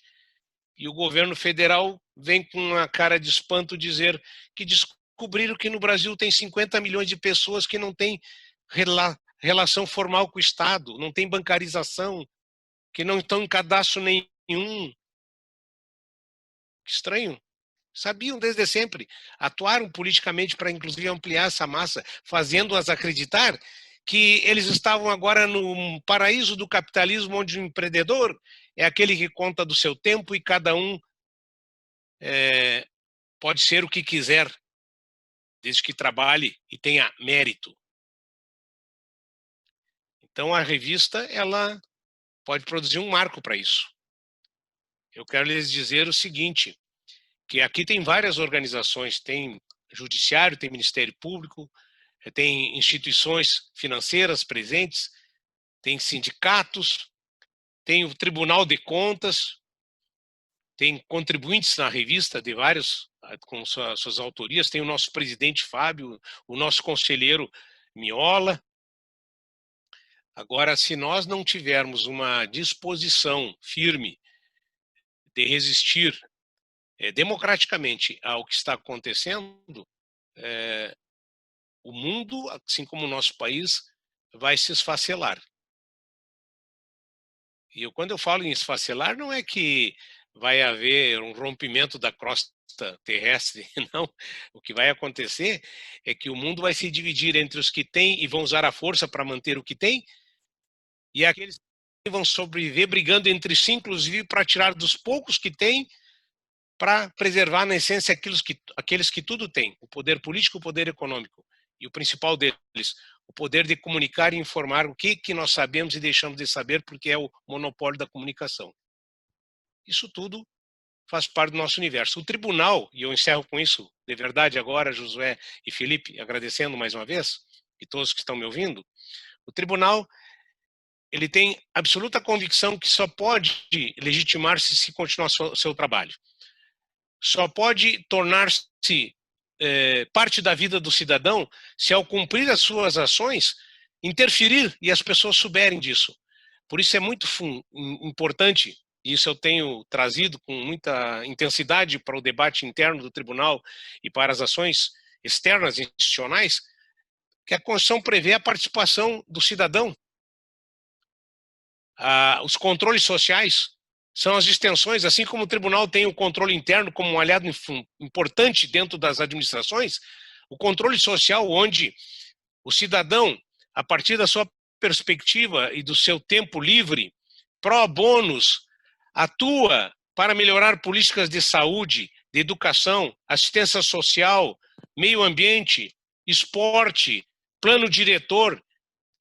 E o governo federal vem com uma cara de espanto dizer que descobriram que no Brasil tem 50 milhões de pessoas que não têm relação formal com o Estado, não tem bancarização, que não estão em cadastro nenhum. Que estranho. Sabiam desde sempre. Atuaram politicamente para, inclusive, ampliar essa massa, fazendo-as acreditar que eles estavam agora no paraíso do capitalismo, onde o empreendedor é aquele que conta do seu tempo e cada um pode ser o que quiser, desde que trabalhe e tenha mérito. Então, a revista ela pode produzir um marco para isso. Eu quero lhes dizer o seguinte, que aqui tem várias organizações, tem judiciário, tem Ministério Público, tem instituições financeiras presentes, tem sindicatos, tem o Tribunal de Contas, tem contribuintes na revista de vários, com suas autorias, tem o nosso presidente Fábio, o nosso conselheiro Miola. Agora, se nós não tivermos uma disposição firme de resistir democraticamente ao que está acontecendo, o mundo, assim como o nosso país, vai se esfacelar. E quando eu falo em esfacelar, não é que vai haver um rompimento da crosta terrestre, não. O que vai acontecer é que o mundo vai se dividir entre os que têm e vão usar a força para manter o que têm, e aqueles que vão sobreviver brigando entre si, inclusive para tirar dos poucos que têm, para preservar na essência aqueles que tudo têm, o poder político, o poder econômico, e o principal deles, o poder de comunicar e informar o que nós sabemos e deixamos de saber, porque é o monopólio da comunicação. Isso tudo faz parte do nosso universo. O tribunal, e eu encerro com isso, de verdade agora, Josué e Felipe, agradecendo mais uma vez, e todos que estão me ouvindo, o tribunal ele tem absoluta convicção que só pode legitimar-se se continuar seu trabalho. Só pode tornar-se parte da vida do cidadão se, ao cumprir as suas ações, interferir e as pessoas souberem disso. Por isso é muito importante, e isso eu tenho trazido com muita intensidade para o debate interno do tribunal e para as ações externas institucionais, que a Constituição prevê a participação do cidadão. Os controles sociais são as extensões, assim como o tribunal tem o controle interno como um aliado importante dentro das administrações, o controle social, onde o cidadão, a partir da sua perspectiva e do seu tempo livre, pró bônus, atua para melhorar políticas de saúde, de educação, assistência social, meio ambiente, esporte, plano diretor.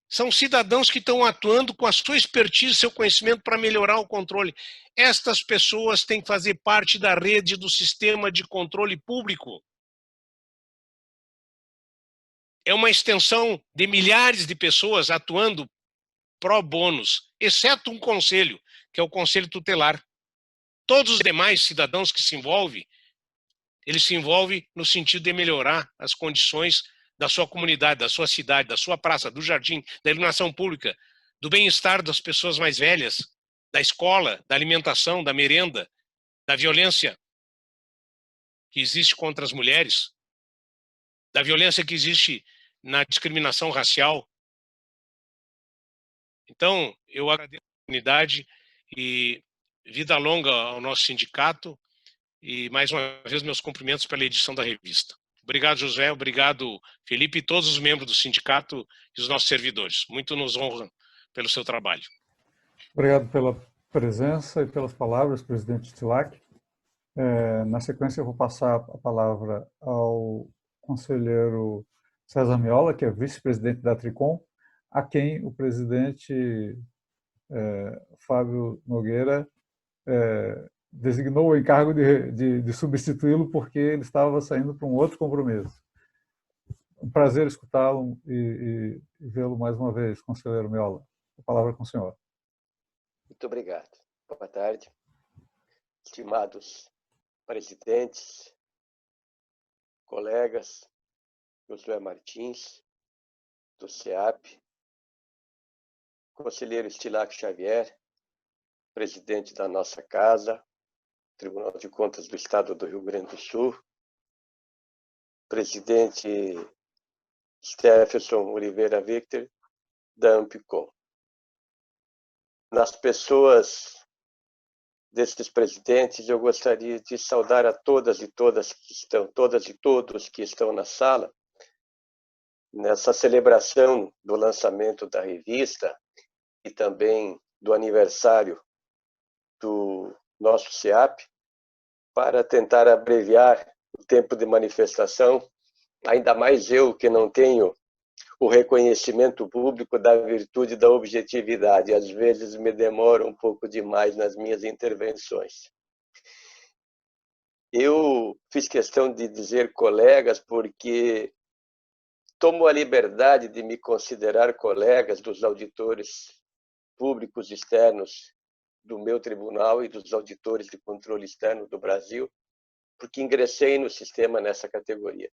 São cidadãos que estão atuando com a sua expertise, seu conhecimento para melhorar o controle. Estas pessoas têm que fazer parte da rede do sistema de controle público. É uma extensão de milhares de pessoas atuando pró bônus, exceto um conselho, que é o Conselho Tutelar. Todos os demais cidadãos que se envolvem, ele se envolve no sentido de melhorar as condições da sua comunidade, da sua cidade, da sua praça, do jardim, da iluminação pública, do bem-estar das pessoas mais velhas, da escola, da alimentação, da merenda, da violência que existe contra as mulheres, da violência que existe na discriminação racial. Então, eu agradeço a oportunidade e vida longa ao nosso sindicato e, mais uma vez, meus cumprimentos pela edição da revista. Obrigado, José, obrigado, Felipe, e todos os membros do sindicato e os nossos servidores. Muito nos honram pelo seu trabalho. Obrigado pela presença e pelas palavras, presidente Stilac. Na sequência, eu vou passar a palavra ao conselheiro César Miola, que é vice-presidente da Tricom, a quem o presidente Fábio Nogueira designou o encargo de substituí-lo porque ele estava saindo para um outro compromisso. Um prazer escutá-lo e vê-lo mais uma vez, conselheiro Miola. A palavra é com o senhor. Muito obrigado. Boa tarde, estimados presidentes, colegas, Josué Martins, do CEAP, conselheiro Stilac Xavier, presidente da nossa casa, Tribunal de Contas do Estado do Rio Grande do Sul, presidente Stephenson Oliveira Victor, da Ampicom. Nas pessoas desses presidentes, eu gostaria de saudar a todas e todas que estão, todas e todos que estão na sala, nessa celebração do lançamento da revista e também do aniversário do nosso CEAP, para tentar abreviar o tempo de manifestação, ainda mais eu que não tenho o reconhecimento público da virtude da objetividade. Às vezes me demoro um pouco demais nas minhas intervenções. Eu fiz questão de dizer colegas porque tomo a liberdade de me considerar colegas dos auditores públicos externos do meu tribunal e dos auditores de controle externo do Brasil, porque ingressei no sistema nessa categoria.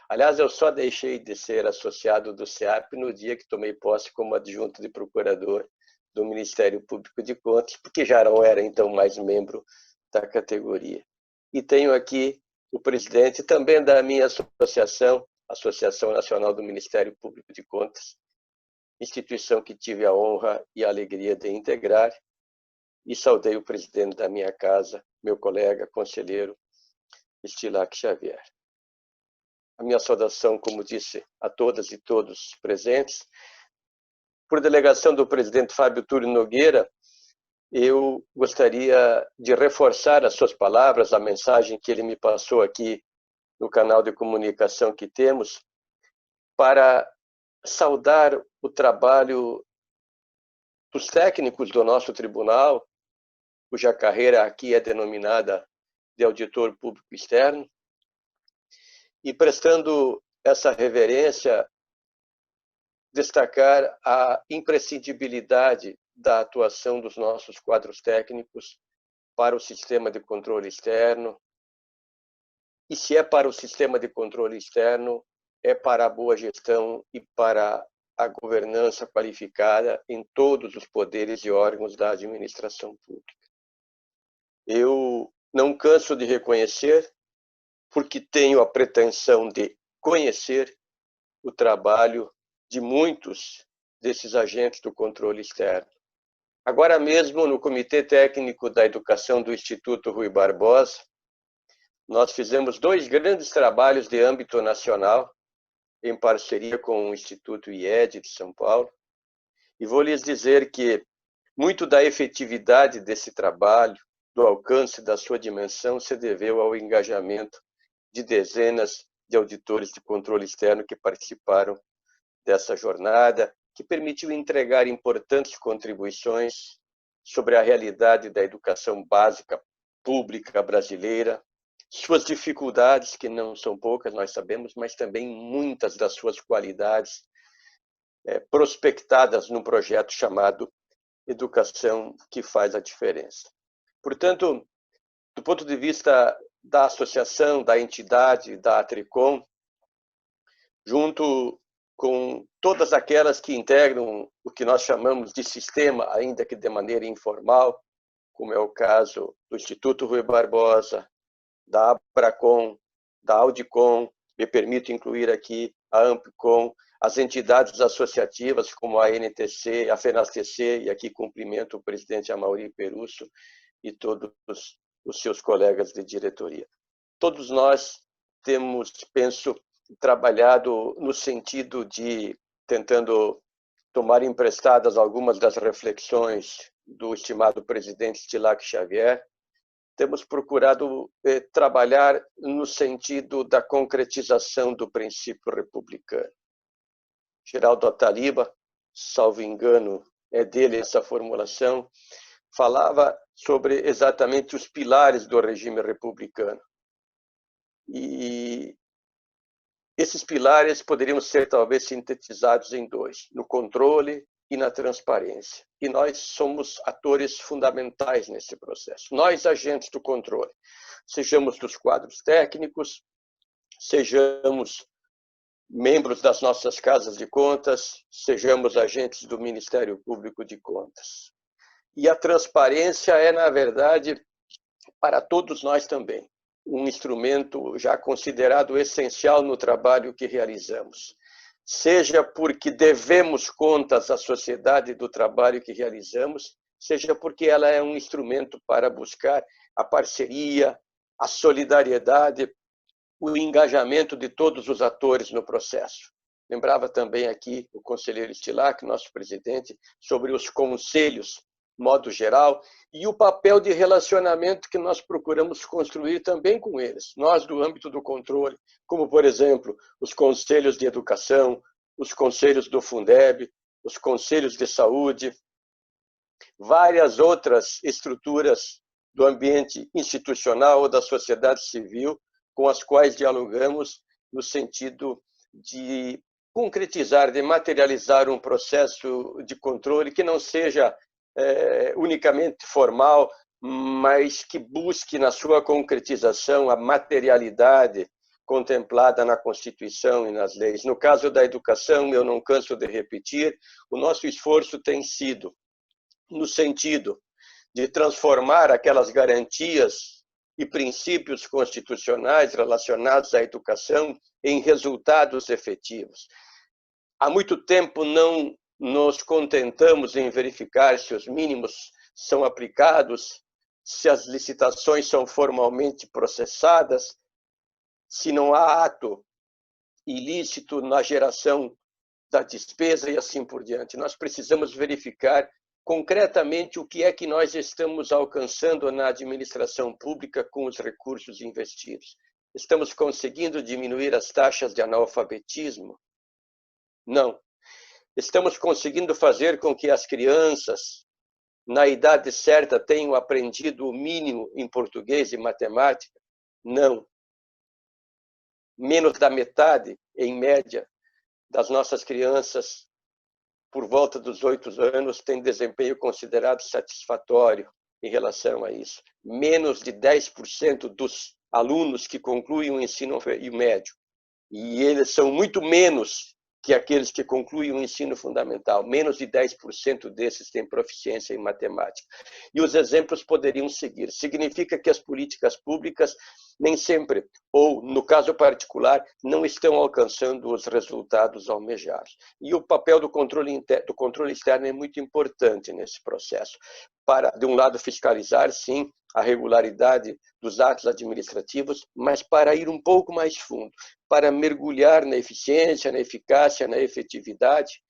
Aliás, eu só deixei de ser associado do CEAP no dia que tomei posse como adjunto de procurador do Ministério Público de Contas, porque já não era então mais membro da categoria. E tenho aqui o presidente também da minha associação, Associação Nacional do Ministério Público de Contas, instituição que tive a honra e a alegria de integrar, e saudei o presidente da minha casa, meu colega, conselheiro Stilac Xavier. A minha saudação, como disse, a todas e todos presentes. Por delegação do presidente Fábio Túlio Nogueira, eu gostaria de reforçar as suas palavras, a mensagem que ele me passou aqui no canal de comunicação que temos, para saudar o trabalho dos técnicos do nosso tribunal, cuja carreira aqui é denominada de auditor público externo, e prestando essa reverência, destacar a imprescindibilidade da atuação dos nossos quadros técnicos para o sistema de controle externo, e se é para o sistema de controle externo, é para a boa gestão e para a governança qualificada em todos os poderes e órgãos da administração pública. Eu não canso de reconhecer, porque tenho a pretensão de conhecer o trabalho de muitos desses agentes do controle externo. Agora mesmo, no Comitê Técnico da Educação do Instituto Rui Barbosa, nós fizemos 2 grandes trabalhos de âmbito nacional, em parceria com o Instituto IED de São Paulo, e vou lhes dizer que muito da efetividade desse trabalho, do alcance da sua dimensão, se deveu ao engajamento de dezenas de auditores de controle externo que participaram dessa jornada, que permitiu entregar importantes contribuições sobre a realidade da educação básica pública brasileira, suas dificuldades, que não são poucas, nós sabemos, mas também muitas das suas qualidades prospectadas num projeto chamado Educação que Faz a Diferença. Portanto, do ponto de vista da associação, da entidade, da Atricom, junto com todas aquelas que integram o que nós chamamos de sistema, ainda que de maneira informal, como é o caso do Instituto Rui Barbosa, da Abracom, da Audicom, me permito incluir aqui a Ampicom, as entidades associativas como a NTC, a FENASTC, e aqui cumprimento o presidente Amaury Perusso e todos os seus colegas de diretoria. Todos nós temos, penso, trabalhado no sentido de tentando tomar emprestadas algumas das reflexões do estimado presidente Tilac Xavier. Temos procurado trabalhar no sentido da concretização do princípio republicano. Geraldo Ataliba, salvo engano, é dele essa formulação, falava sobre exatamente os pilares do regime republicano. E esses pilares poderiam ser talvez sintetizados em 2, no controle e na transparência. E nós somos atores fundamentais nesse processo. Nós, agentes do controle, sejamos dos quadros técnicos, sejamos membros das nossas casas de contas, sejamos agentes do Ministério Público de Contas. E a transparência é, na verdade, para todos nós também, um instrumento já considerado essencial no trabalho que realizamos. Seja porque devemos contas à sociedade do trabalho que realizamos, seja porque ela é um instrumento para buscar a parceria, a solidariedade, o engajamento de todos os atores no processo. Lembrava também aqui o conselheiro Stilac, nosso presidente, sobre os conselhos, modo geral, e o papel de relacionamento que nós procuramos construir também com eles, nós do âmbito do controle, como, por exemplo, os conselhos de educação, os conselhos do Fundeb, os conselhos de saúde, várias outras estruturas do ambiente institucional ou da sociedade civil com as quais dialogamos no sentido de concretizar, de materializar um processo de controle que não seja unicamente formal, mas que busque na sua concretização a materialidade contemplada na Constituição e nas leis. No caso da educação, eu não canso de repetir, o nosso esforço tem sido no sentido de transformar aquelas garantias e princípios constitucionais relacionados à educação em resultados efetivos. Há muito tempo não nos contentamos em verificar se os mínimos são aplicados, se as licitações são formalmente processadas, se não há ato ilícito na geração da despesa e assim por diante. Nós precisamos verificar concretamente o que é que nós estamos alcançando na administração pública com os recursos investidos. Estamos conseguindo diminuir as taxas de analfabetismo? Não. Estamos conseguindo fazer com que as crianças, na idade certa, tenham aprendido o mínimo em português e matemática? Não. Menos da metade, em média, das nossas crianças, por volta dos 8 anos, tem desempenho considerado satisfatório em relação a isso. Menos de 10% dos alunos que concluem o ensino médio, e eles são muito menos que aqueles que concluem o ensino fundamental. Menos de 10% desses têm proficiência em matemática. E os exemplos poderiam seguir. Significa que as políticas públicas nem sempre, ou no caso particular, não estão alcançando os resultados almejados. E o papel do controle externo é muito importante nesse processo. Para, de um lado, fiscalizar, sim, a regularidade dos atos administrativos, mas para ir um pouco mais fundo, para mergulhar na eficiência, na eficácia, na efetividade,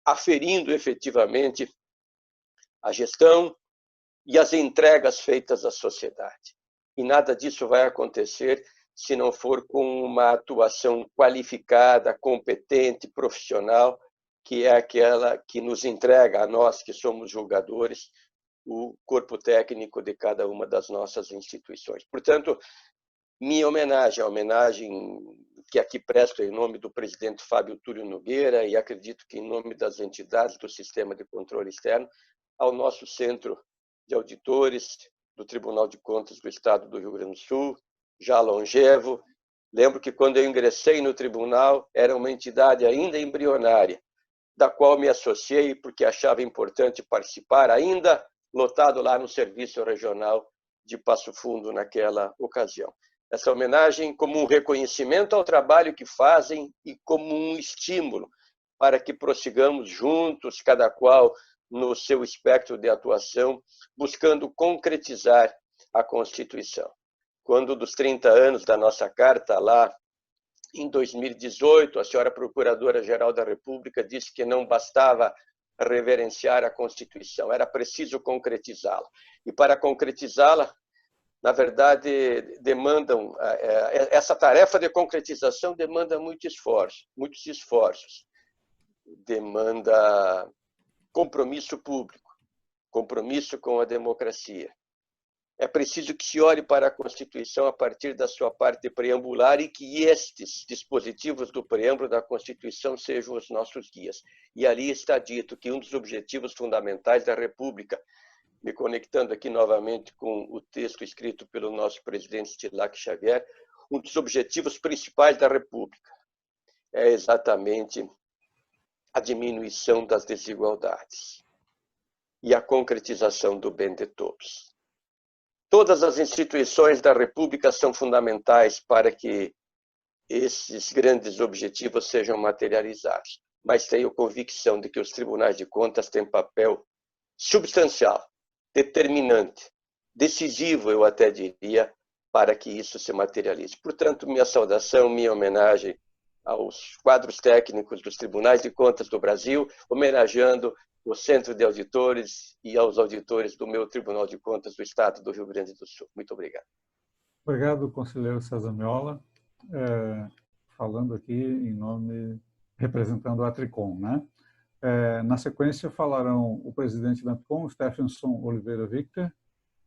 aferindo efetivamente a gestão e as entregas feitas à sociedade. E nada disso vai acontecer se não for com uma atuação qualificada, competente, profissional, que é aquela que nos entrega a nós, que somos julgadores, o corpo técnico de cada uma das nossas instituições. Portanto, minha homenagem, a homenagem que aqui presto em nome do presidente Fábio Túlio Nogueira e acredito que em nome das entidades do Sistema de Controle Externo, ao nosso Centro de Auditores do Tribunal de Contas do Estado do Rio Grande do Sul, já longevo. Lembro que quando eu ingressei no tribunal, era uma entidade ainda embrionária, da qual me associei porque achava importante participar, ainda lotado lá no Serviço Regional de Passo Fundo naquela ocasião. Essa homenagem como um reconhecimento ao trabalho que fazem e como um estímulo para que prossigamos juntos, cada qual no seu espectro de atuação, buscando concretizar a Constituição. Quando dos 30 anos da nossa Carta, lá em 2018, a senhora Procuradora-Geral da República disse que não bastava reverenciar a Constituição, era preciso concretizá-la. E para concretizá-la, na verdade, essa tarefa de concretização demanda muitos esforços, demanda compromisso público, compromisso com a democracia. É preciso que se olhe para a Constituição a partir da sua parte preambular e que estes dispositivos do preâmbulo da Constituição sejam os nossos guias. E ali está dito que um dos objetivos fundamentais da República, me conectando aqui novamente com o texto escrito pelo nosso presidente Stilac Xavier, um dos objetivos principais da República é exatamente a diminuição das desigualdades e a concretização do bem de todos. Todas as instituições da República são fundamentais para que esses grandes objetivos sejam materializados, mas tenho convicção de que os tribunais de contas têm papel substancial, determinante, decisivo, eu até diria, para que isso se materialize. Portanto, minha saudação, minha homenagem aos quadros técnicos dos tribunais de contas do Brasil, homenageando o Centro de Auditores e aos auditores do meu Tribunal de Contas do Estado do Rio Grande do Sul. Muito obrigado. Obrigado, conselheiro César Miola. Falando aqui em nome, representando a Tricom, né? Na sequência falarão o presidente da Tricom, Stephenson Oliveira Victor,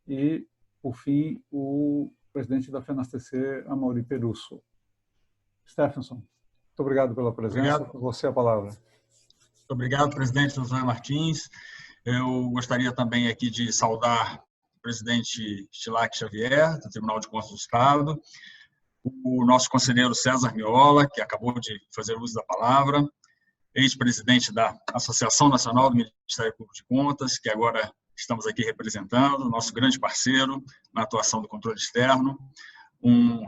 e, por fim, o presidente da FENASTC, Amaury Perusso. Stephenson, muito obrigado pela presença. Obrigado. Por você a palavra. Muito obrigado, presidente Josué Martins. Eu gostaria também aqui de saudar o presidente Stilac Xavier, do Tribunal de Contas do Estado, o nosso conselheiro César Miola, que acabou de fazer uso da palavra, ex-presidente da Associação Nacional do Ministério Público de Contas, que agora estamos aqui representando, nosso grande parceiro na atuação do controle externo,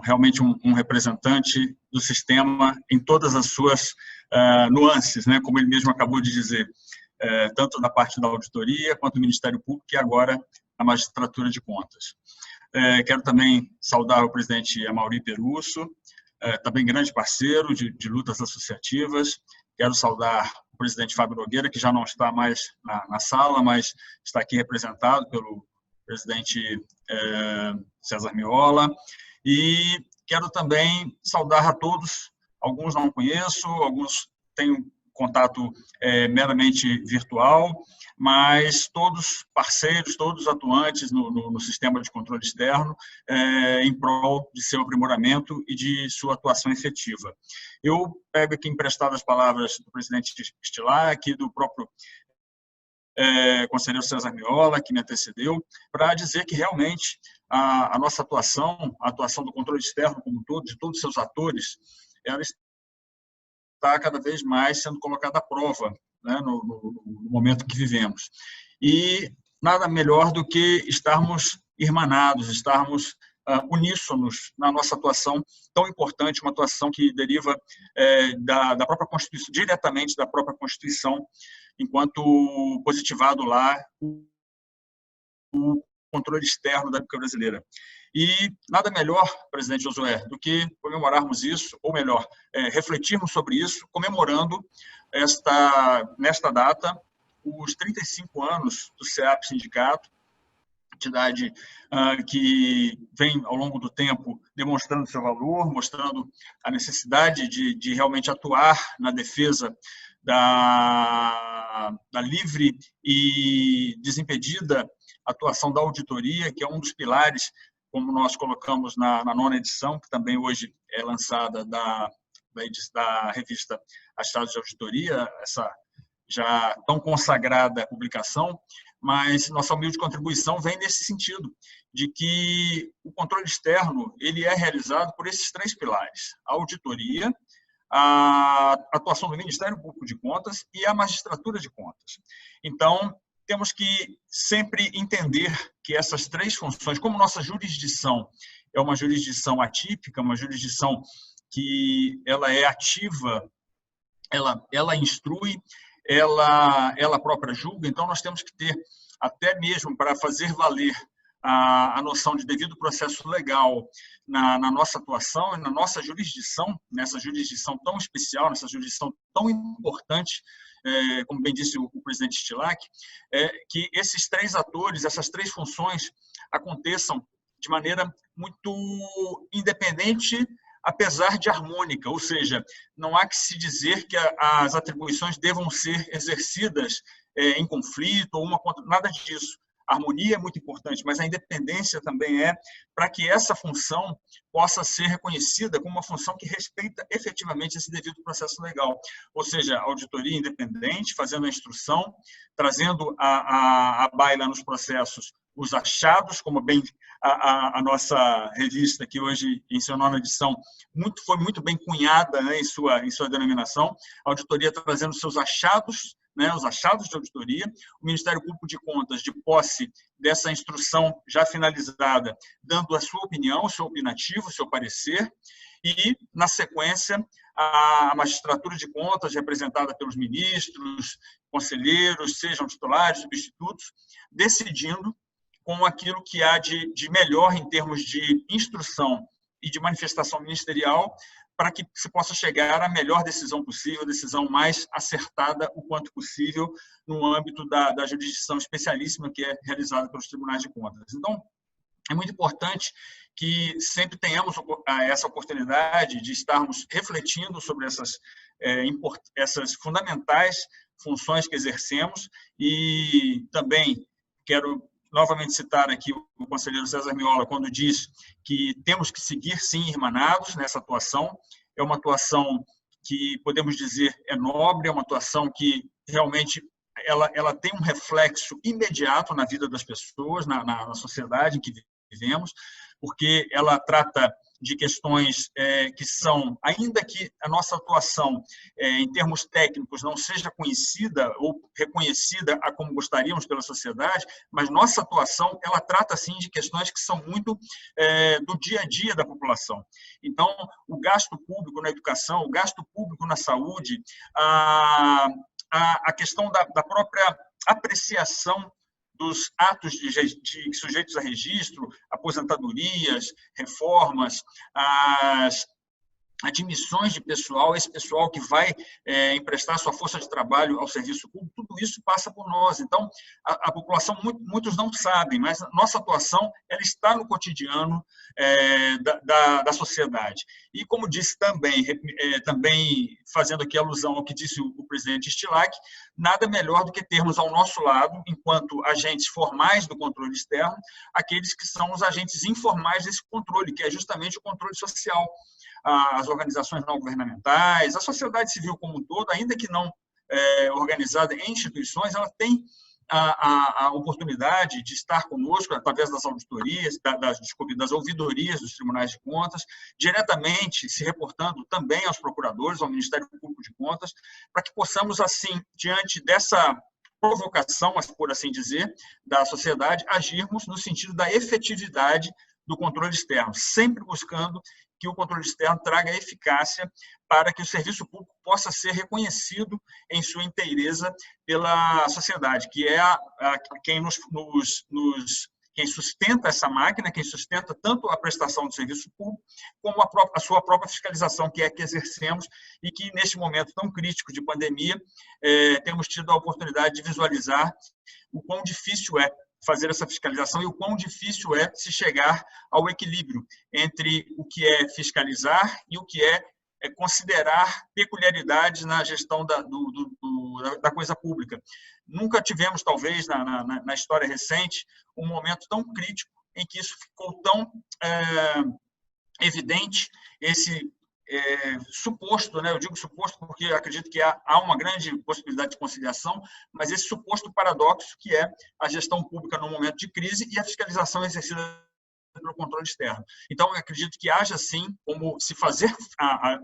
realmente um representante do sistema em todas as suas nuances, né, como ele mesmo acabou de dizer, tanto da parte da auditoria quanto do Ministério Público e agora a magistratura de contas. Quero também saudar o presidente Amaury Perusso, também grande parceiro de lutas associativas. Quero saudar o presidente Fábio Nogueira, que já não está mais na sala, mas está aqui representado pelo presidente César Miola. E quero também saudar a todos, alguns não conheço, alguns tenho contato meramente virtual, mas todos parceiros, todos atuantes no sistema de controle externo em prol de seu aprimoramento e de sua atuação efetiva. Eu pego aqui emprestado as palavras do presidente Stilac e do próprio conselheiro César Miola, que me antecedeu, para dizer que realmente a nossa atuação, a atuação do controle externo como um todo, de todos os seus atores, ela está cada vez mais sendo colocada à prova, né, no momento que vivemos. E nada melhor do que estarmos irmanados, estarmos uníssonos na nossa atuação tão importante, uma atuação que deriva da própria Constituição, diretamente da própria Constituição, enquanto positivado lá o controle externo da República Brasileira. E nada melhor, presidente Josué, do que comemorarmos isso, ou melhor, refletirmos sobre isso, comemorando nesta data os 35 anos do SEAP Sindicato, entidade que vem, ao longo do tempo, demonstrando seu valor, mostrando a necessidade de realmente atuar na defesa da livre e desimpedida atuação da auditoria, que é um dos pilares, como nós colocamos na 9ª edição, que também hoje é lançada da revista Achados de Auditoria, essa já tão consagrada publicação, mas nossa humilde contribuição vem nesse sentido, de que o controle externo ele é realizado por esses 3 pilares: a auditoria, a atuação do Ministério Público de Contas e a magistratura de contas. Então, temos que sempre entender que essas 3 funções, como nossa jurisdição é uma jurisdição atípica, uma jurisdição que ela é ativa, ela instrui, ela própria julga, então nós temos que ter, até mesmo para fazer valer a noção de devido processo legal na nossa atuação e na nossa jurisdição, nessa jurisdição tão especial, nessa jurisdição tão importante, como bem disse o presidente Stilac, que esses 3 atores, essas 3 funções aconteçam de maneira muito independente, apesar de harmônica, ou seja, não há que se dizer que as atribuições devam ser exercidas em conflito ou uma contra, nada disso. A harmonia é muito importante, mas a independência também para que essa função possa ser reconhecida como uma função que respeita efetivamente esse devido processo legal. Ou seja, a auditoria independente, fazendo a instrução, trazendo à baila nos processos os achados, como bem a nossa revista, que hoje, em sua 9ª edição, foi muito bem cunhada, né, em sua denominação, a auditoria trazendo seus achados, né, os achados de auditoria, o Ministério Público de Contas, de posse dessa instrução já finalizada, dando a sua opinião, o seu opinativo, o seu parecer, e, na sequência, a magistratura de contas, representada pelos ministros, conselheiros, sejam titulares, substitutos, decidindo com aquilo que há de melhor em termos de instrução e de manifestação ministerial, para que se possa chegar à melhor decisão possível, a decisão mais acertada o quanto possível no âmbito da jurisdição especialíssima que é realizada pelos tribunais de contas. Então, é muito importante que sempre tenhamos essa oportunidade de estarmos refletindo sobre essas fundamentais funções que exercemos, e também quero novamente citar aqui o conselheiro César Miola, quando diz que temos que seguir, sim, irmanados nessa atuação. É uma atuação que, podemos dizer, é nobre, é uma atuação que realmente ela tem um reflexo imediato na vida das pessoas, na sociedade em que vivemos, porque ela trata de questões que são, ainda que a nossa atuação em termos técnicos não seja conhecida ou reconhecida como gostaríamos pela sociedade, mas nossa atuação ela trata sim de questões que são muito do dia a dia da população. Então, o gasto público na educação, o gasto público na saúde, a questão da própria apreciação dos atos de sujeitos a registro, aposentadorias, reformas, as admissões de pessoal, esse pessoal que vai emprestar sua força de trabalho ao serviço público, tudo isso passa por nós. Então, a população, muitos não sabem, mas nossa atuação ela está no cotidiano da sociedade. E, como disse também fazendo aqui alusão ao que disse o presidente Stilac, nada melhor do que termos ao nosso lado, enquanto agentes formais do controle externo, aqueles que são os agentes informais desse controle, que é justamente o controle social. As organizações não governamentais, a sociedade civil como um todo, ainda que não organizada em instituições, ela tem a oportunidade de estar conosco através das auditorias, das ouvidorias dos tribunais de contas, diretamente se reportando também aos procuradores, ao Ministério Público de Contas, para que possamos, assim, diante dessa provocação, por assim dizer, da sociedade, agirmos no sentido da efetividade do controle externo, sempre buscando que o controle externo traga eficácia para que o serviço público possa ser reconhecido em sua inteireza pela sociedade, que é quem sustenta essa máquina, quem sustenta tanto a prestação do serviço público, como a sua própria fiscalização, que é a que exercemos, e que, neste momento tão crítico de pandemia, temos tido a oportunidade de visualizar o quão difícil é fazer essa fiscalização e o quão difícil é se chegar ao equilíbrio entre o que é fiscalizar e o que é considerar peculiaridades na gestão da coisa pública. Nunca tivemos, talvez, na história recente, um momento tão crítico em que isso ficou tão evidente, esse suposto, né? Eu digo suposto porque acredito que há uma grande possibilidade de conciliação, mas esse suposto paradoxo que é a gestão pública no momento de crise e a fiscalização exercida pelo controle externo. Então, eu acredito que haja, sim, como se fazer,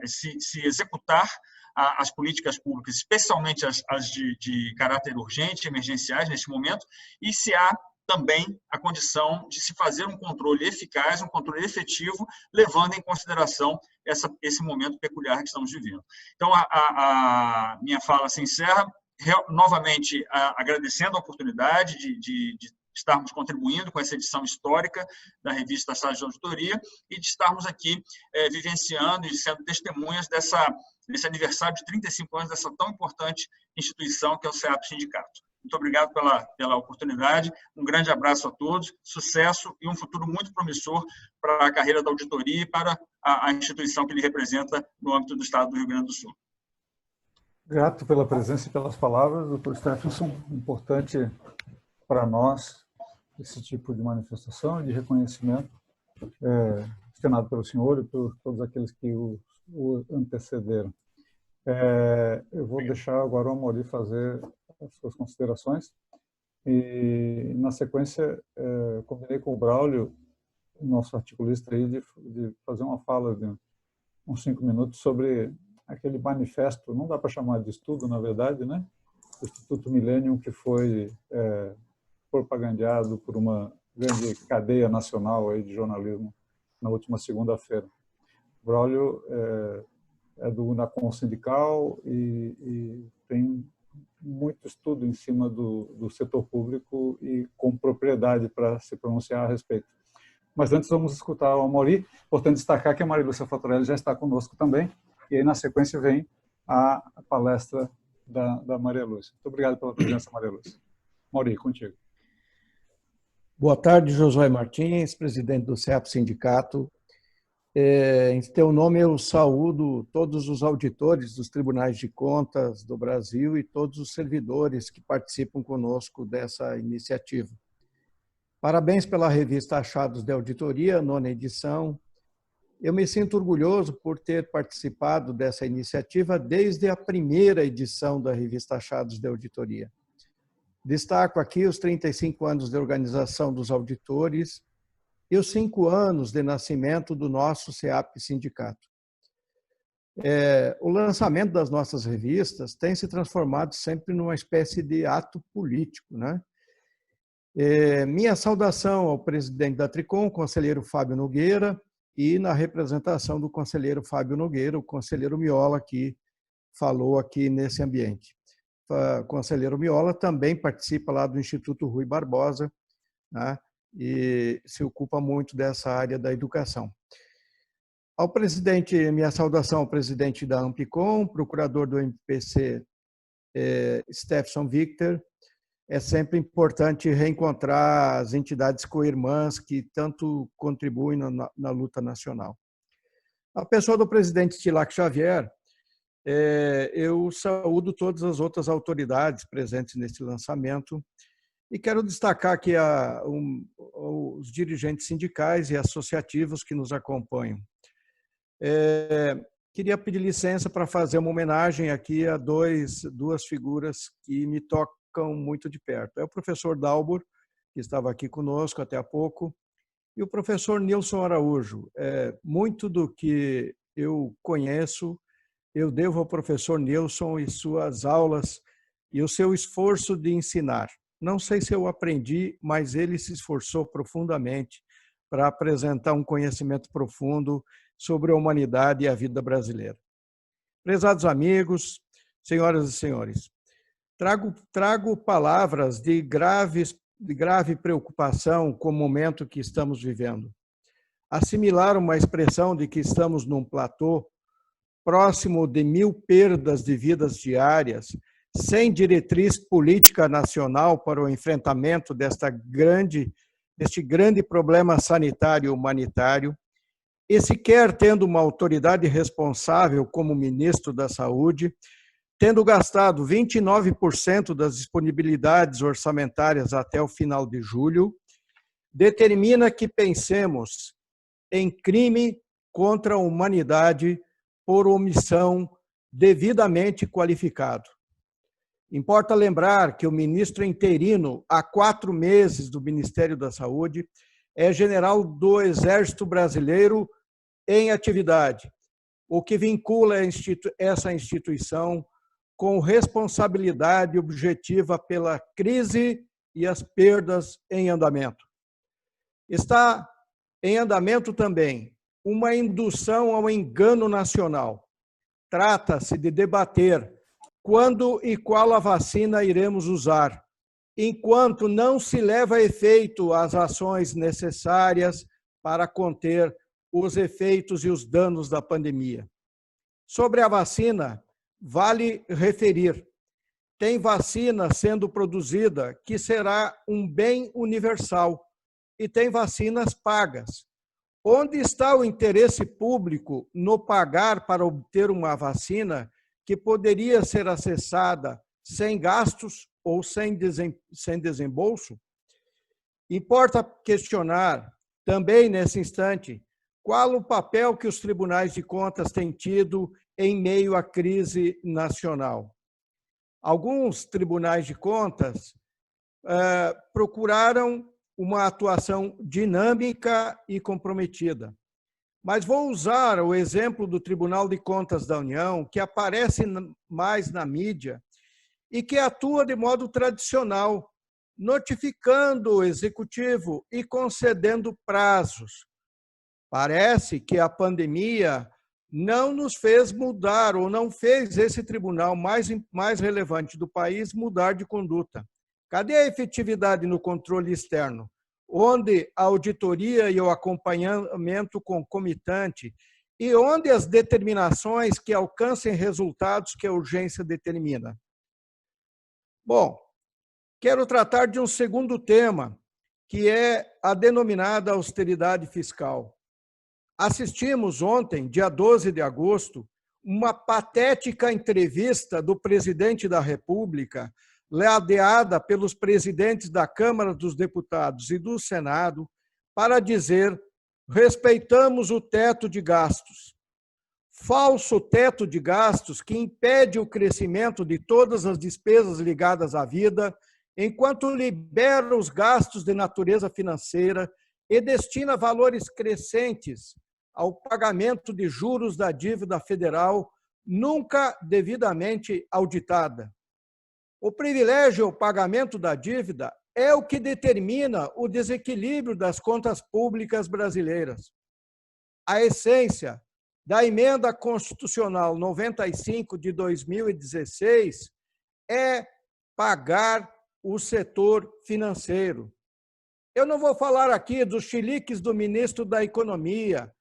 se executar as políticas públicas, especialmente as de caráter urgente, emergenciais, neste momento, e se há também a condição de se fazer um controle eficaz, um controle efetivo, levando em consideração esse momento peculiar que estamos vivendo. Então, a minha fala se encerra, novamente agradecendo a oportunidade de estarmos contribuindo com essa edição histórica da revista Sala de Auditoria e de estarmos aqui vivenciando e sendo testemunhas desse aniversário de 35 anos dessa tão importante instituição que é o CEAP Sindicato. Muito obrigado pela oportunidade, um grande abraço a todos, sucesso e um futuro muito promissor para a carreira da auditoria e para a instituição que ele representa no âmbito do Estado do Rio Grande do Sul. Grato pela presença e pelas palavras, doutor Stephenson. Importante para nós esse tipo de manifestação e de reconhecimento, gestionado pelo senhor e por todos aqueles que o antecederam. Eu vou deixar agora o Amaury fazer as suas considerações e, na sequência, combinei com o Braulio, nosso articulista, aí, de fazer uma fala de uns 5 minutos sobre aquele manifesto, não dá para chamar de estudo, na verdade, né? O Instituto Millennium, que foi propagandeado por uma grande cadeia nacional aí de jornalismo na última segunda-feira. O Braulio é do UNACOM sindical e tem muito estudo em cima do setor público e com propriedade para se pronunciar a respeito. Mas antes vamos escutar o Amaury. Importante destacar que a Maria Lúcia Fattorelli já está conosco também, e aí na sequência vem a palestra da Maria Lúcia. Muito obrigado pela presença, Maria Lúcia. Amaury, contigo. Boa tarde, Josué Martins, presidente do CEAP Sindicato. Em teu nome eu saúdo todos os auditores dos tribunais de contas do Brasil e todos os servidores que participam conosco dessa iniciativa. Parabéns pela revista Achados de Auditoria, 9ª edição. Eu me sinto orgulhoso por ter participado dessa iniciativa desde a primeira edição da revista Achados de Auditoria. Destaco aqui os 35 anos de organização dos auditores e os 5 anos de nascimento do nosso CEAP Sindicato. O lançamento das nossas revistas tem se transformado sempre numa espécie de ato político, né? Minha saudação ao presidente da Tricom, conselheiro Fábio Nogueira, e na representação do conselheiro Fábio Nogueira, o conselheiro Miola, que falou aqui nesse ambiente. O conselheiro Miola também participa lá do Instituto Rui Barbosa, né, e se ocupa muito dessa área da educação. Ao presidente, minha saudação ao presidente da Ampicom, procurador do MPC, Stephenson Victor. É sempre importante reencontrar as entidades co-irmãs que tanto contribuem na luta nacional. A pessoa do presidente Tilac Xavier, eu saúdo todas as outras autoridades presentes nesse lançamento e quero destacar aqui os dirigentes sindicais e associativos que nos acompanham. Queria pedir licença para fazer uma homenagem aqui a duas figuras que me tocam tocam muito de perto. É o professor Dalbor, que estava aqui conosco até há pouco, e o professor Nilson Araújo. Muito do que eu conheço, eu devo ao professor Nilson e suas aulas e o seu esforço de ensinar. Não sei se eu aprendi, mas ele se esforçou profundamente para apresentar um conhecimento profundo sobre a humanidade e a vida brasileira. Prezados amigos, senhoras e senhores, trago palavras de grave preocupação com o momento que estamos vivendo. Assimilar uma expressão de que estamos num platô próximo de 1000 perdas de vidas diárias, sem diretriz política nacional para o enfrentamento deste grande problema sanitário e humanitário, e sequer tendo uma autoridade responsável como ministro da Saúde, tendo gastado 29% das disponibilidades orçamentárias até o final de julho, determina que pensemos em crime contra a humanidade por omissão devidamente qualificado. Importa lembrar que o ministro interino, há 4 meses do Ministério da Saúde, é general do Exército Brasileiro em atividade, o que vincula essa instituição com responsabilidade objetiva pela crise e as perdas em andamento. Está em andamento também uma indução ao engano nacional. Trata-se de debater quando e qual a vacina iremos usar, enquanto não se leva a efeito as ações necessárias para conter os efeitos e os danos da pandemia. Sobre a vacina, vale referir, tem vacina sendo produzida que será um bem universal e tem vacinas pagas. Onde está o interesse público no pagar para obter uma vacina que poderia ser acessada sem gastos ou sem desembolso? Importa questionar também nesse instante qual o papel que os tribunais de contas têm tido em meio à crise nacional. Alguns tribunais de contas procuraram uma atuação dinâmica e comprometida. Mas vou usar o exemplo do Tribunal de Contas da União, que aparece mais na mídia e que atua de modo tradicional, notificando o executivo e concedendo prazos. Parece que a pandemia não nos fez mudar, ou não fez esse tribunal mais relevante do país mudar de conduta. Cadê a efetividade no controle externo, onde a auditoria e o acompanhamento concomitante e onde as determinações que alcancem resultados que a urgência determina? Bom, quero tratar de um segundo tema, que é a denominada austeridade fiscal. Assistimos ontem, dia 12 de agosto, uma patética entrevista do presidente da República, ladeada pelos presidentes da Câmara dos Deputados e do Senado, para dizer: respeitamos o teto de gastos. Falso teto de gastos que impede o crescimento de todas as despesas ligadas à vida, enquanto libera os gastos de natureza financeira e destina valores crescentes ao pagamento de juros da dívida federal nunca devidamente auditada. O privilégio ao pagamento da dívida é o que determina o desequilíbrio das contas públicas brasileiras. A essência da Emenda Constitucional 95 de 2016 é pagar o setor financeiro. Eu não vou falar aqui dos chiliques do ministro da Economia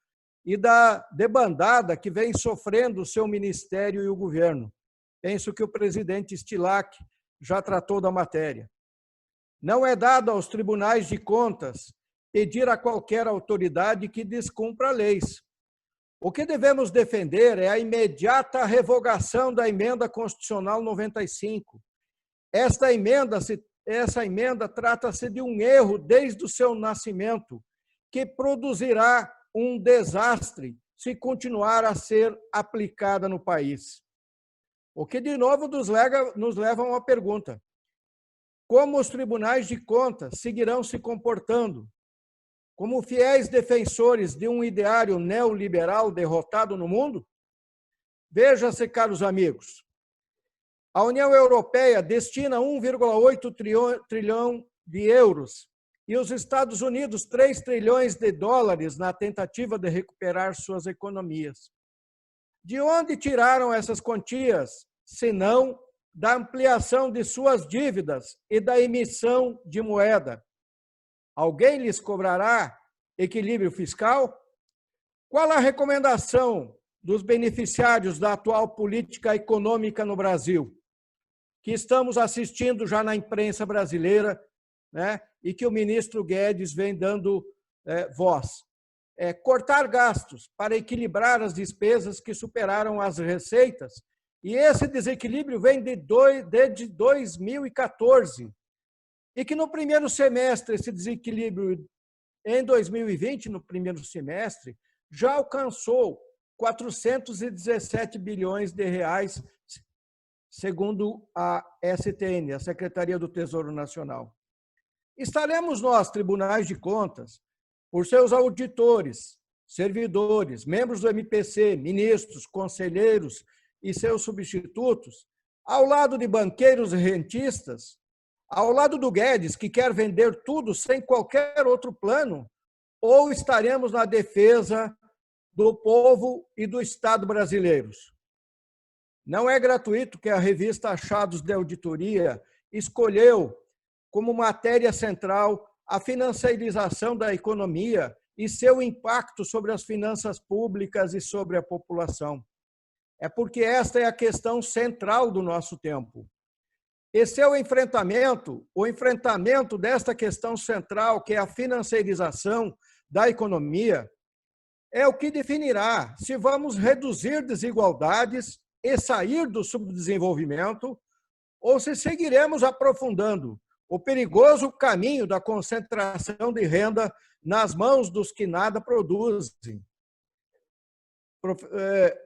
e da debandada que vem sofrendo o seu ministério e o governo. Penso que o presidente Stilac já tratou da matéria. Não é dado aos tribunais de contas pedir a qualquer autoridade que descumpra leis. O que devemos defender é a imediata revogação da Emenda Constitucional 95. Essa emenda trata-se de um erro desde o seu nascimento, que produzirá um desastre se continuar a ser aplicada no país. O que, de novo, nos leva a uma pergunta. como os tribunais de contas seguirão se comportando? Como fiéis defensores de um ideário neoliberal derrotado no mundo? Veja-se, caros amigos, a União Europeia destina 1,8 trilhão de euros e os Estados Unidos 3 trilhões de dólares na tentativa de recuperar suas economias. De onde tiraram essas quantias, se não da ampliação de suas dívidas e da emissão de moeda? Alguém lhes cobrará equilíbrio fiscal? Qual a recomendação dos beneficiários da atual política econômica no Brasil, que estamos assistindo já na imprensa brasileira, né, e que o ministro Guedes vem dando voz? Cortar gastos para equilibrar as despesas que superaram as receitas, e esse desequilíbrio vem desde 2014, e que no primeiro semestre, esse desequilíbrio em 2020, no primeiro semestre, já alcançou 417 bilhões de reais, segundo a STN, a Secretaria do Tesouro Nacional. Estaremos nós, tribunais de contas, por seus auditores, servidores, membros do MPC, ministros, conselheiros e seus substitutos, ao lado de banqueiros e rentistas, ao lado do Guedes, que quer vender tudo sem qualquer outro plano, ou estaremos na defesa do povo e do Estado brasileiros? Não é gratuito que a revista Achados de Auditoria escolheu como matéria central a financiarização da economia e seu impacto sobre as finanças públicas e sobre a população. É porque esta é a questão central do nosso tempo. E seu enfrentamento, o enfrentamento desta questão central, que é a financiarização da economia, é o que definirá se vamos reduzir desigualdades e sair do subdesenvolvimento, ou se seguiremos aprofundando o perigoso caminho da concentração de renda nas mãos dos que nada produzem.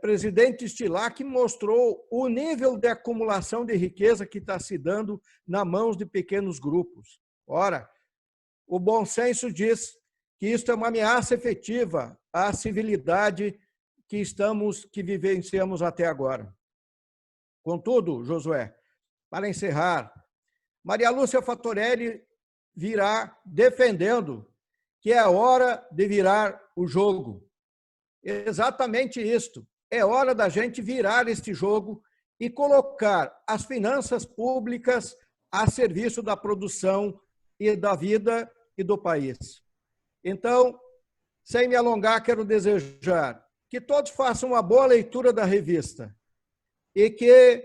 Presidente Stilac mostrou o nível de acumulação de riqueza que está se dando nas mãos de pequenos grupos. Ora, o bom senso diz que isto é uma ameaça efetiva à civilidade que vivenciamos até agora. Contudo, Josué, para encerrar, Maria Lúcia Fattorelli virá defendendo que é hora de virar o jogo. Exatamente isto. É hora da gente virar este jogo e colocar as finanças públicas a serviço da produção e da vida e do país. Então, sem me alongar, quero desejar que todos façam uma boa leitura da revista e que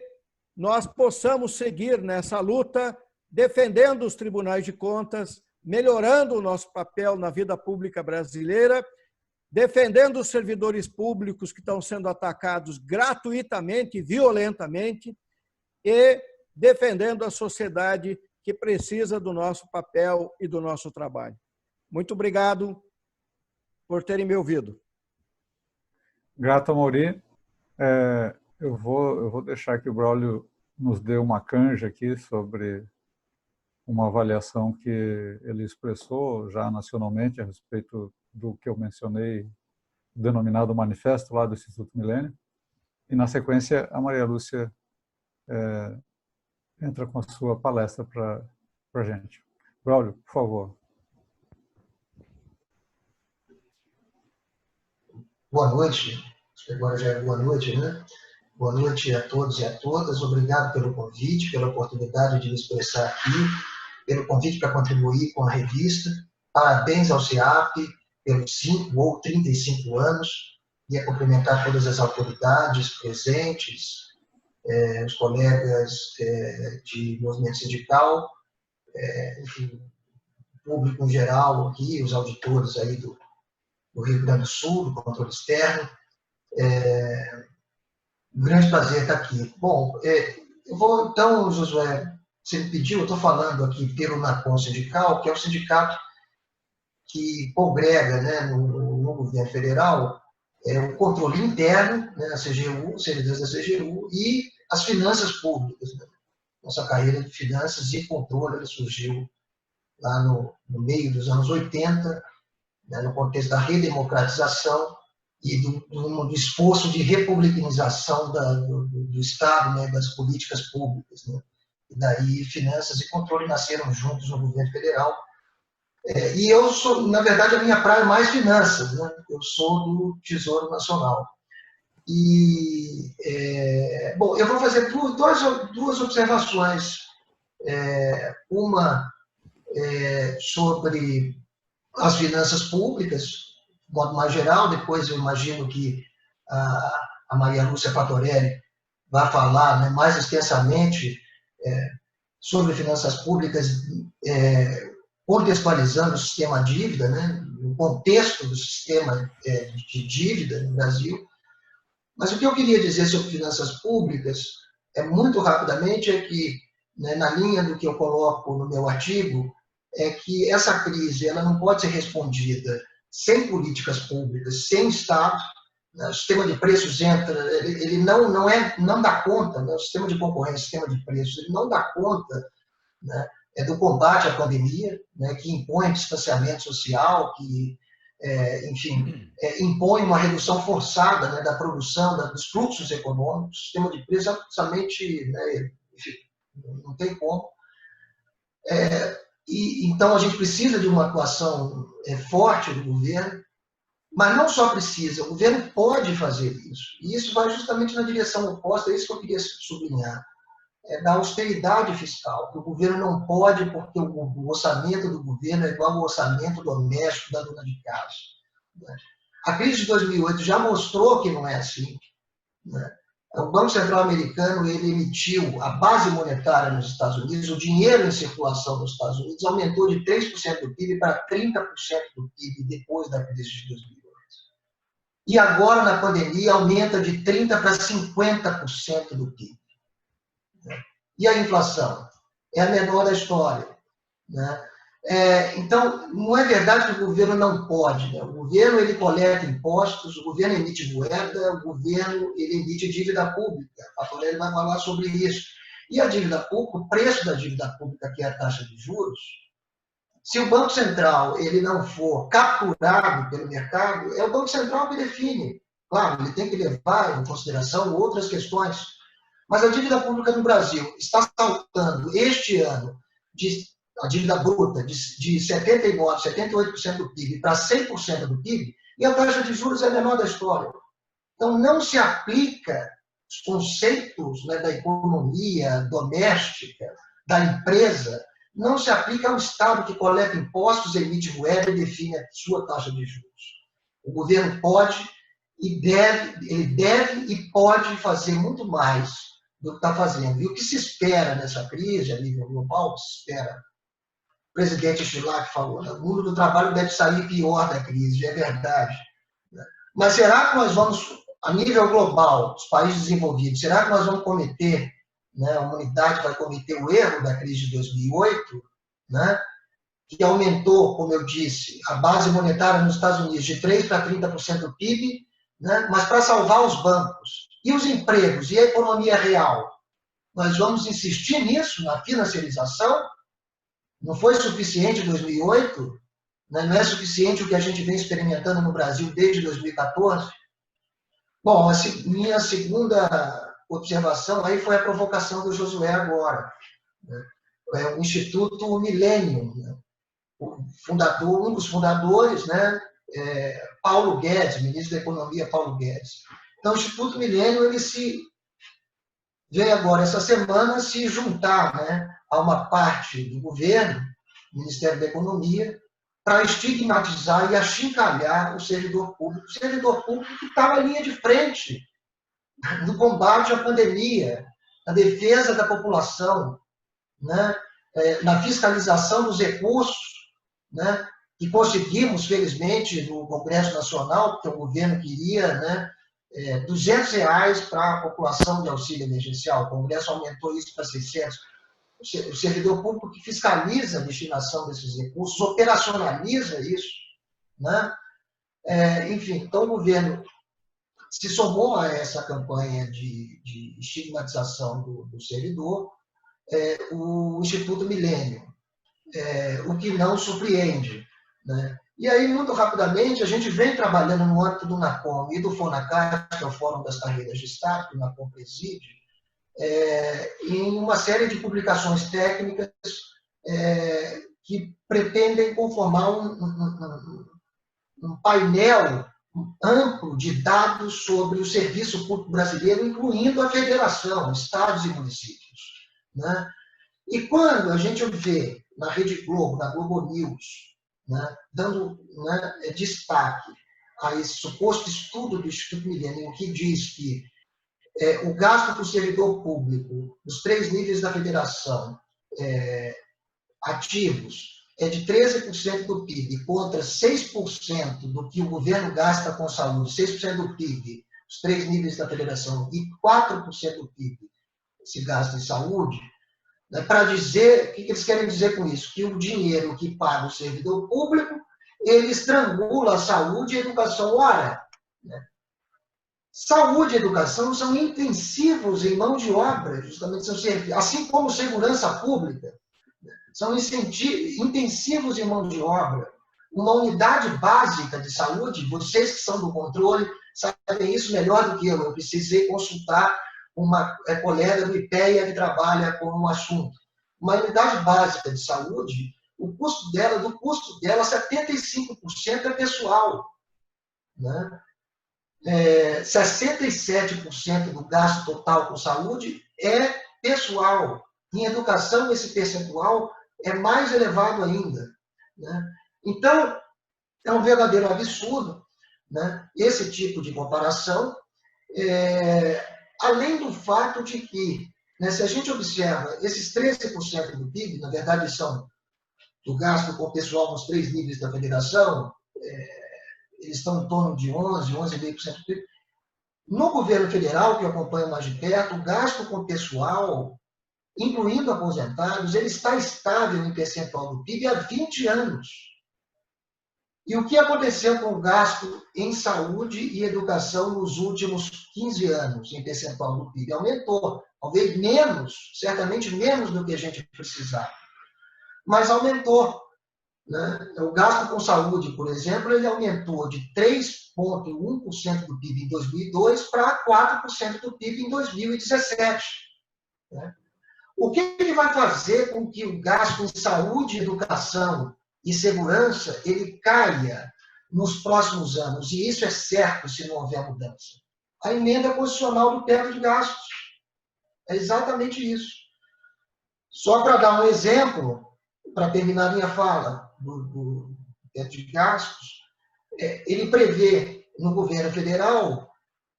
nós possamos seguir nessa luta, defendendo os tribunais de contas, melhorando o nosso papel na vida pública brasileira, defendendo os servidores públicos que estão sendo atacados gratuitamente e violentamente e defendendo a sociedade que precisa do nosso papel e do nosso trabalho. Muito obrigado por terem me ouvido. Grato, Amaury. Eu vou deixar que o Braulio nos dê uma canja aqui sobre uma avaliação que ele expressou já nacionalmente a respeito do que eu mencionei, denominado Manifesto lá do Instituto Milênio. E, na sequência, a Maria Lúcia entra com a sua palestra para a gente. Braulio, por favor. Boa noite. Acho que agora já é boa noite, né? Boa noite a todos e a todas. Obrigado pelo convite, pela oportunidade de me expressar aqui, pelo convite para contribuir com a revista. Parabéns ao CEAP pelos 5 ou 35 anos. E a cumprimentar todas as autoridades presentes, os colegas de movimento sindical, enfim, o público em geral aqui, os auditores aí do Rio Grande do Sul, do controle externo. Um grande prazer estar aqui. Bom, eu vou, então, Josué, você me pediu, eu estou falando aqui pelo NACON Sindical, que é o sindicato que congrega, né, no governo federal o controle interno, né, a CGU, servidores da CGU, e as finanças públicas, né, nossa carreira de finanças e controle, ele surgiu lá no meio dos anos 80, né, no contexto da redemocratização e do esforço de republicanização do Estado, né, das políticas públicas. Né? E daí, finanças e controle nasceram juntos no governo federal. E eu sou, na verdade, a minha praia é mais finanças. Né? Eu sou do Tesouro Nacional. E, bom, eu vou fazer duas observações. Uma sobre as finanças públicas, de modo mais geral. Depois eu imagino que a Maria Lúcia Fatorelli vai falar, né, mais extensamente sobre finanças públicas, contextualizando o sistema dívida, né, o contexto do sistema de dívida no Brasil. Mas o que eu queria dizer sobre finanças públicas, muito rapidamente, é que, né, na linha do que eu coloco no meu artigo, é que essa crise ela não pode ser respondida sem políticas públicas, sem Estado. Né? O sistema de preços entra, ele não dá conta, né? O sistema de concorrência, o sistema de preços, ele não dá conta, né, do combate à pandemia, né, que impõe distanciamento social, que, enfim, impõe uma redução forçada, né, da produção, dos fluxos econômicos. O sistema de preços é absolutamente, né, enfim, não tem como. E, então, a gente precisa de uma atuação forte do governo, mas não só precisa, o governo pode fazer isso. E isso vai justamente na direção oposta, é isso que eu queria sublinhar, da austeridade fiscal, que o governo não pode, porque o orçamento do governo é igual ao orçamento doméstico da dona de casa. Né? A crise de 2008 já mostrou que não é assim. Né? O Banco Central americano ele emitiu a base monetária nos Estados Unidos, o dinheiro em circulação nos Estados Unidos aumentou de 3% do PIB para 30% do PIB depois da crise de 2008. E agora, na pandemia, aumenta de 30% para 50% do PIB. E a inflação? É a menor da história. Né? Então, não é verdade que o governo não pode. Né? O governo ele coleta impostos, o governo emite moeda, o governo ele emite dívida pública. A Fatorelli vai falar sobre isso. E a dívida pública, o preço da dívida pública, que é a taxa de juros, se o Banco Central ele não for capturado pelo mercado, é o Banco Central que define. Claro, ele tem que levar em consideração outras questões. Mas a dívida pública no Brasil está saltando este ano a dívida bruta de 79%, 78% do PIB para 100% do PIB, e a taxa de juros é a menor da história. Então, não se aplica os conceitos, né, da economia doméstica, da empresa, não se aplica ao Estado que coleta impostos, emite moeda e define a sua taxa de juros. O governo pode e deve e pode fazer muito mais do que está fazendo. E o que se espera nessa crise, a nível global, o que se espera, o presidente Chilak falou, né? O mundo do trabalho deve sair pior da crise, é verdade. Mas será que nós vamos, a nível global, os países desenvolvidos, será que nós vamos cometer, né, a humanidade vai cometer o erro da crise de 2008, né, que aumentou, como eu disse, a base monetária nos Estados Unidos de 3% para 30% do PIB, né, mas para salvar os bancos e os empregos e a economia real, nós vamos insistir nisso, na financiarização? Não foi suficiente em 2008? Não é suficiente o que a gente vem experimentando no Brasil desde 2014? Bom, minha segunda observação aí foi a provocação do Josué agora. O Instituto Millennium, né? Um dos fundadores, né? Paulo Guedes, ministro da Economia Paulo Guedes. Então, o Instituto Millennium ele veio agora, essa semana, se juntar, né, a uma parte do governo, Ministério da Economia, para estigmatizar e achincalhar o servidor público que está na linha de frente no combate à pandemia, na defesa da população, né, na fiscalização dos recursos, né, que conseguimos, felizmente, no Congresso Nacional, porque o governo queria, né, R$200 para a população de auxílio emergencial. O Congresso aumentou isso para 600. O servidor público que fiscaliza a destinação desses recursos, operacionaliza isso, né? Enfim, então o governo se somou a essa campanha de estigmatização do servidor o Instituto Milênio, o que não surpreende, né? E aí, muito rapidamente, a gente vem trabalhando no âmbito do NACOM e do FONACAT, que é o Fórum das Carreiras de Estado, que o NACOM preside, em uma série de publicações técnicas que pretendem conformar um painel amplo de dados sobre o serviço público brasileiro, incluindo a federação, estados e municípios, né? E quando a gente vê na Rede Globo, na Globo News, né, dando, né, destaque a esse suposto estudo do Instituto Milênio, que diz que o gasto para o servidor público, nos 3 níveis da federação, ativos, é de 13% do PIB, contra 6% do que o governo gasta com saúde, 6% do PIB, os 3 níveis da federação, e 4% do PIB se gasta em saúde, né, para dizer, o que eles querem dizer com isso? Que o dinheiro que paga o servidor público, ele estrangula a saúde e a educação. Ora, né? Saúde e educação são intensivos em mão de obra, justamente são serviços, assim como segurança pública, são intensivos em mão de obra. Uma unidade básica de saúde, vocês que são do controle, sabem isso melhor do que eu precisei consultar uma colega do IPEA que trabalha com um assunto. Uma unidade básica de saúde, do custo dela, 75% é pessoal, né? 67% do gasto total com saúde é pessoal. Em educação, esse percentual é mais elevado ainda, né? Então, é um verdadeiro absurdo, né, esse tipo de comparação, além do fato de que, né, se a gente observa, esses 13% do PIB, na verdade, são do gasto com o pessoal nos 3 níveis da federação, eles estão em torno de 11,5% do PIB. No governo federal, que eu acompanho mais de perto, o gasto com o pessoal, incluindo aposentados, ele está estável em percentual do PIB há 20 anos. E o que aconteceu com o gasto em saúde e educação nos últimos 15 anos, em percentual do PIB? Aumentou. Talvez menos, certamente menos do que a gente precisava. Mas aumentou, né? O gasto com saúde, por exemplo, ele aumentou de 3,1% do PIB em 2002 para 4% do PIB em 2017. Né? O que ele vai fazer com que o gasto em saúde, educação e segurança ele caia nos próximos anos? E isso é certo se não houver mudança. A emenda constitucional do teto de gastos. É exatamente isso. Só para dar um exemplo, para terminar minha fala do teto de gastos, ele prevê no governo federal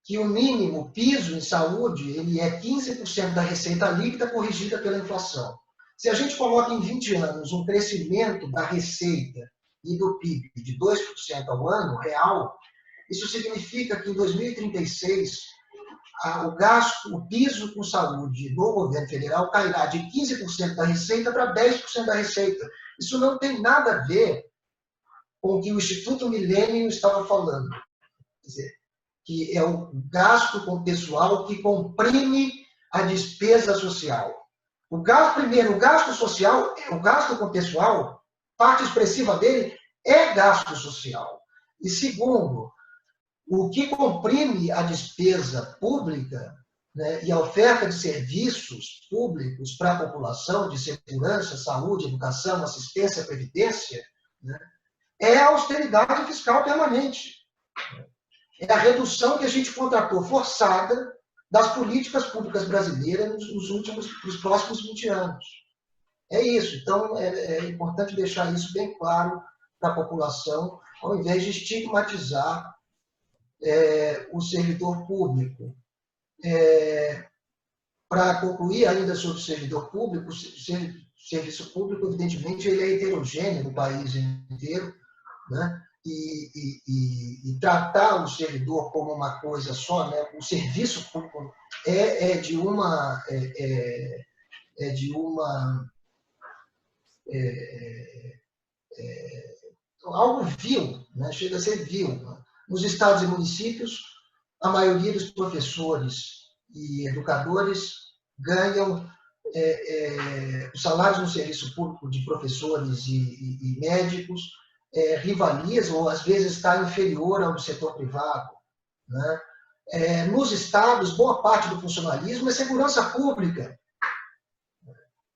que o mínimo piso em saúde ele é 15% da receita líquida corrigida pela inflação. Se a gente coloca em 20 anos um crescimento da receita e do PIB de 2% ao ano, real, isso significa que em 2036 o piso com saúde no governo federal cairá de 15% da receita para 10% da receita. Isso não tem nada a ver com o que o Instituto Milênio estava falando. Quer dizer, que é o gasto com o pessoal que comprime a despesa social. O gasto social, o gasto com o pessoal, parte expressiva dele é gasto social. E segundo, o que comprime a despesa pública, né, e a oferta de serviços públicos para a população, de segurança, saúde, educação, assistência, previdência, né, é a austeridade fiscal permanente. É a redução que a gente contratou forçada das políticas públicas brasileiras nos próximos 20 anos. É isso. Então, é importante deixar isso bem claro para a população, ao invés de estigmatizar o servidor público. Para concluir ainda sobre o servidor público, o serviço público, evidentemente, ele é heterogêneo no país inteiro, né? E tratar o servidor como uma coisa só, né? O serviço público é de algo vil, né? Chega a ser vil. Né? Nos estados e municípios, a maioria dos professores e educadores ganham os salários no serviço público de professores e médicos rivalizam, ou às vezes está inferior ao do setor privado, né? Nos estados, boa parte do funcionalismo é segurança pública.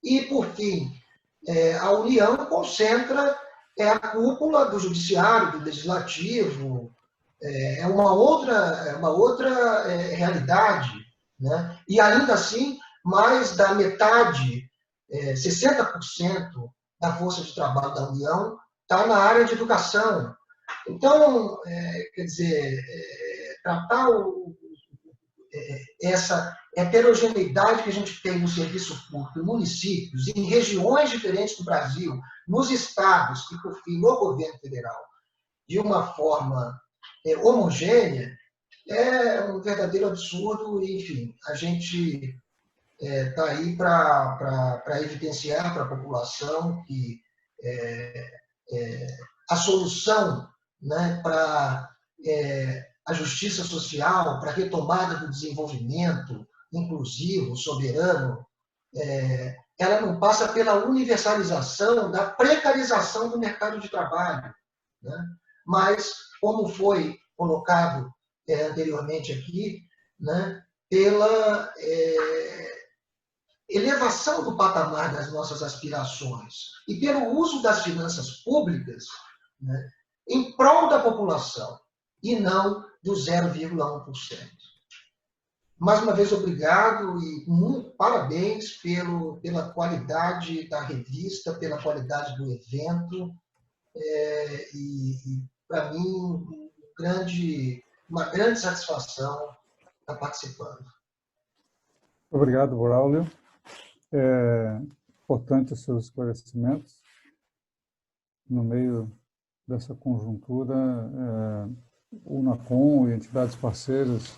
E, por fim, a União concentra a cúpula do judiciário, do legislativo, é uma outra realidade, né? E ainda assim, mais da metade, 60% da força de trabalho da União está na área de educação. Então, quer dizer, tratar essa heterogeneidade que a gente tem no serviço público, em municípios, em regiões diferentes do Brasil, nos estados e, por fim, no governo federal, de uma forma homogênea, é um verdadeiro absurdo. E, enfim, a gente está aí para evidenciar para a população que a solução, né, para a justiça social, para a retomada do desenvolvimento inclusivo, soberano, ela não passa pela universalização da precarização do mercado de trabalho, né? Mas, como foi colocado anteriormente aqui, né, pela elevação do patamar das nossas aspirações e pelo uso das finanças públicas, né, em prol da população e não do 0,1%. Mais uma vez, obrigado e muito parabéns pela qualidade da revista, pela qualidade do evento. E para mim, uma grande satisfação estar participando. Obrigado, Braulio. Importante os seus esclarecimentos. No meio dessa conjuntura, o UNACOM e entidades parceiras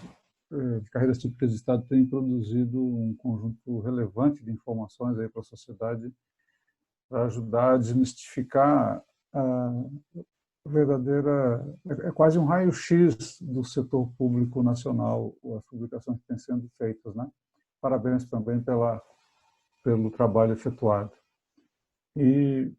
de carreiras típicas de Estado têm produzido um conjunto relevante de informações aí para a sociedade para ajudar a desmistificar a verdadeira... É quase um raio-x do setor público nacional, as publicações que têm sendo feitas, né? Parabéns também pelo trabalho efetuado. E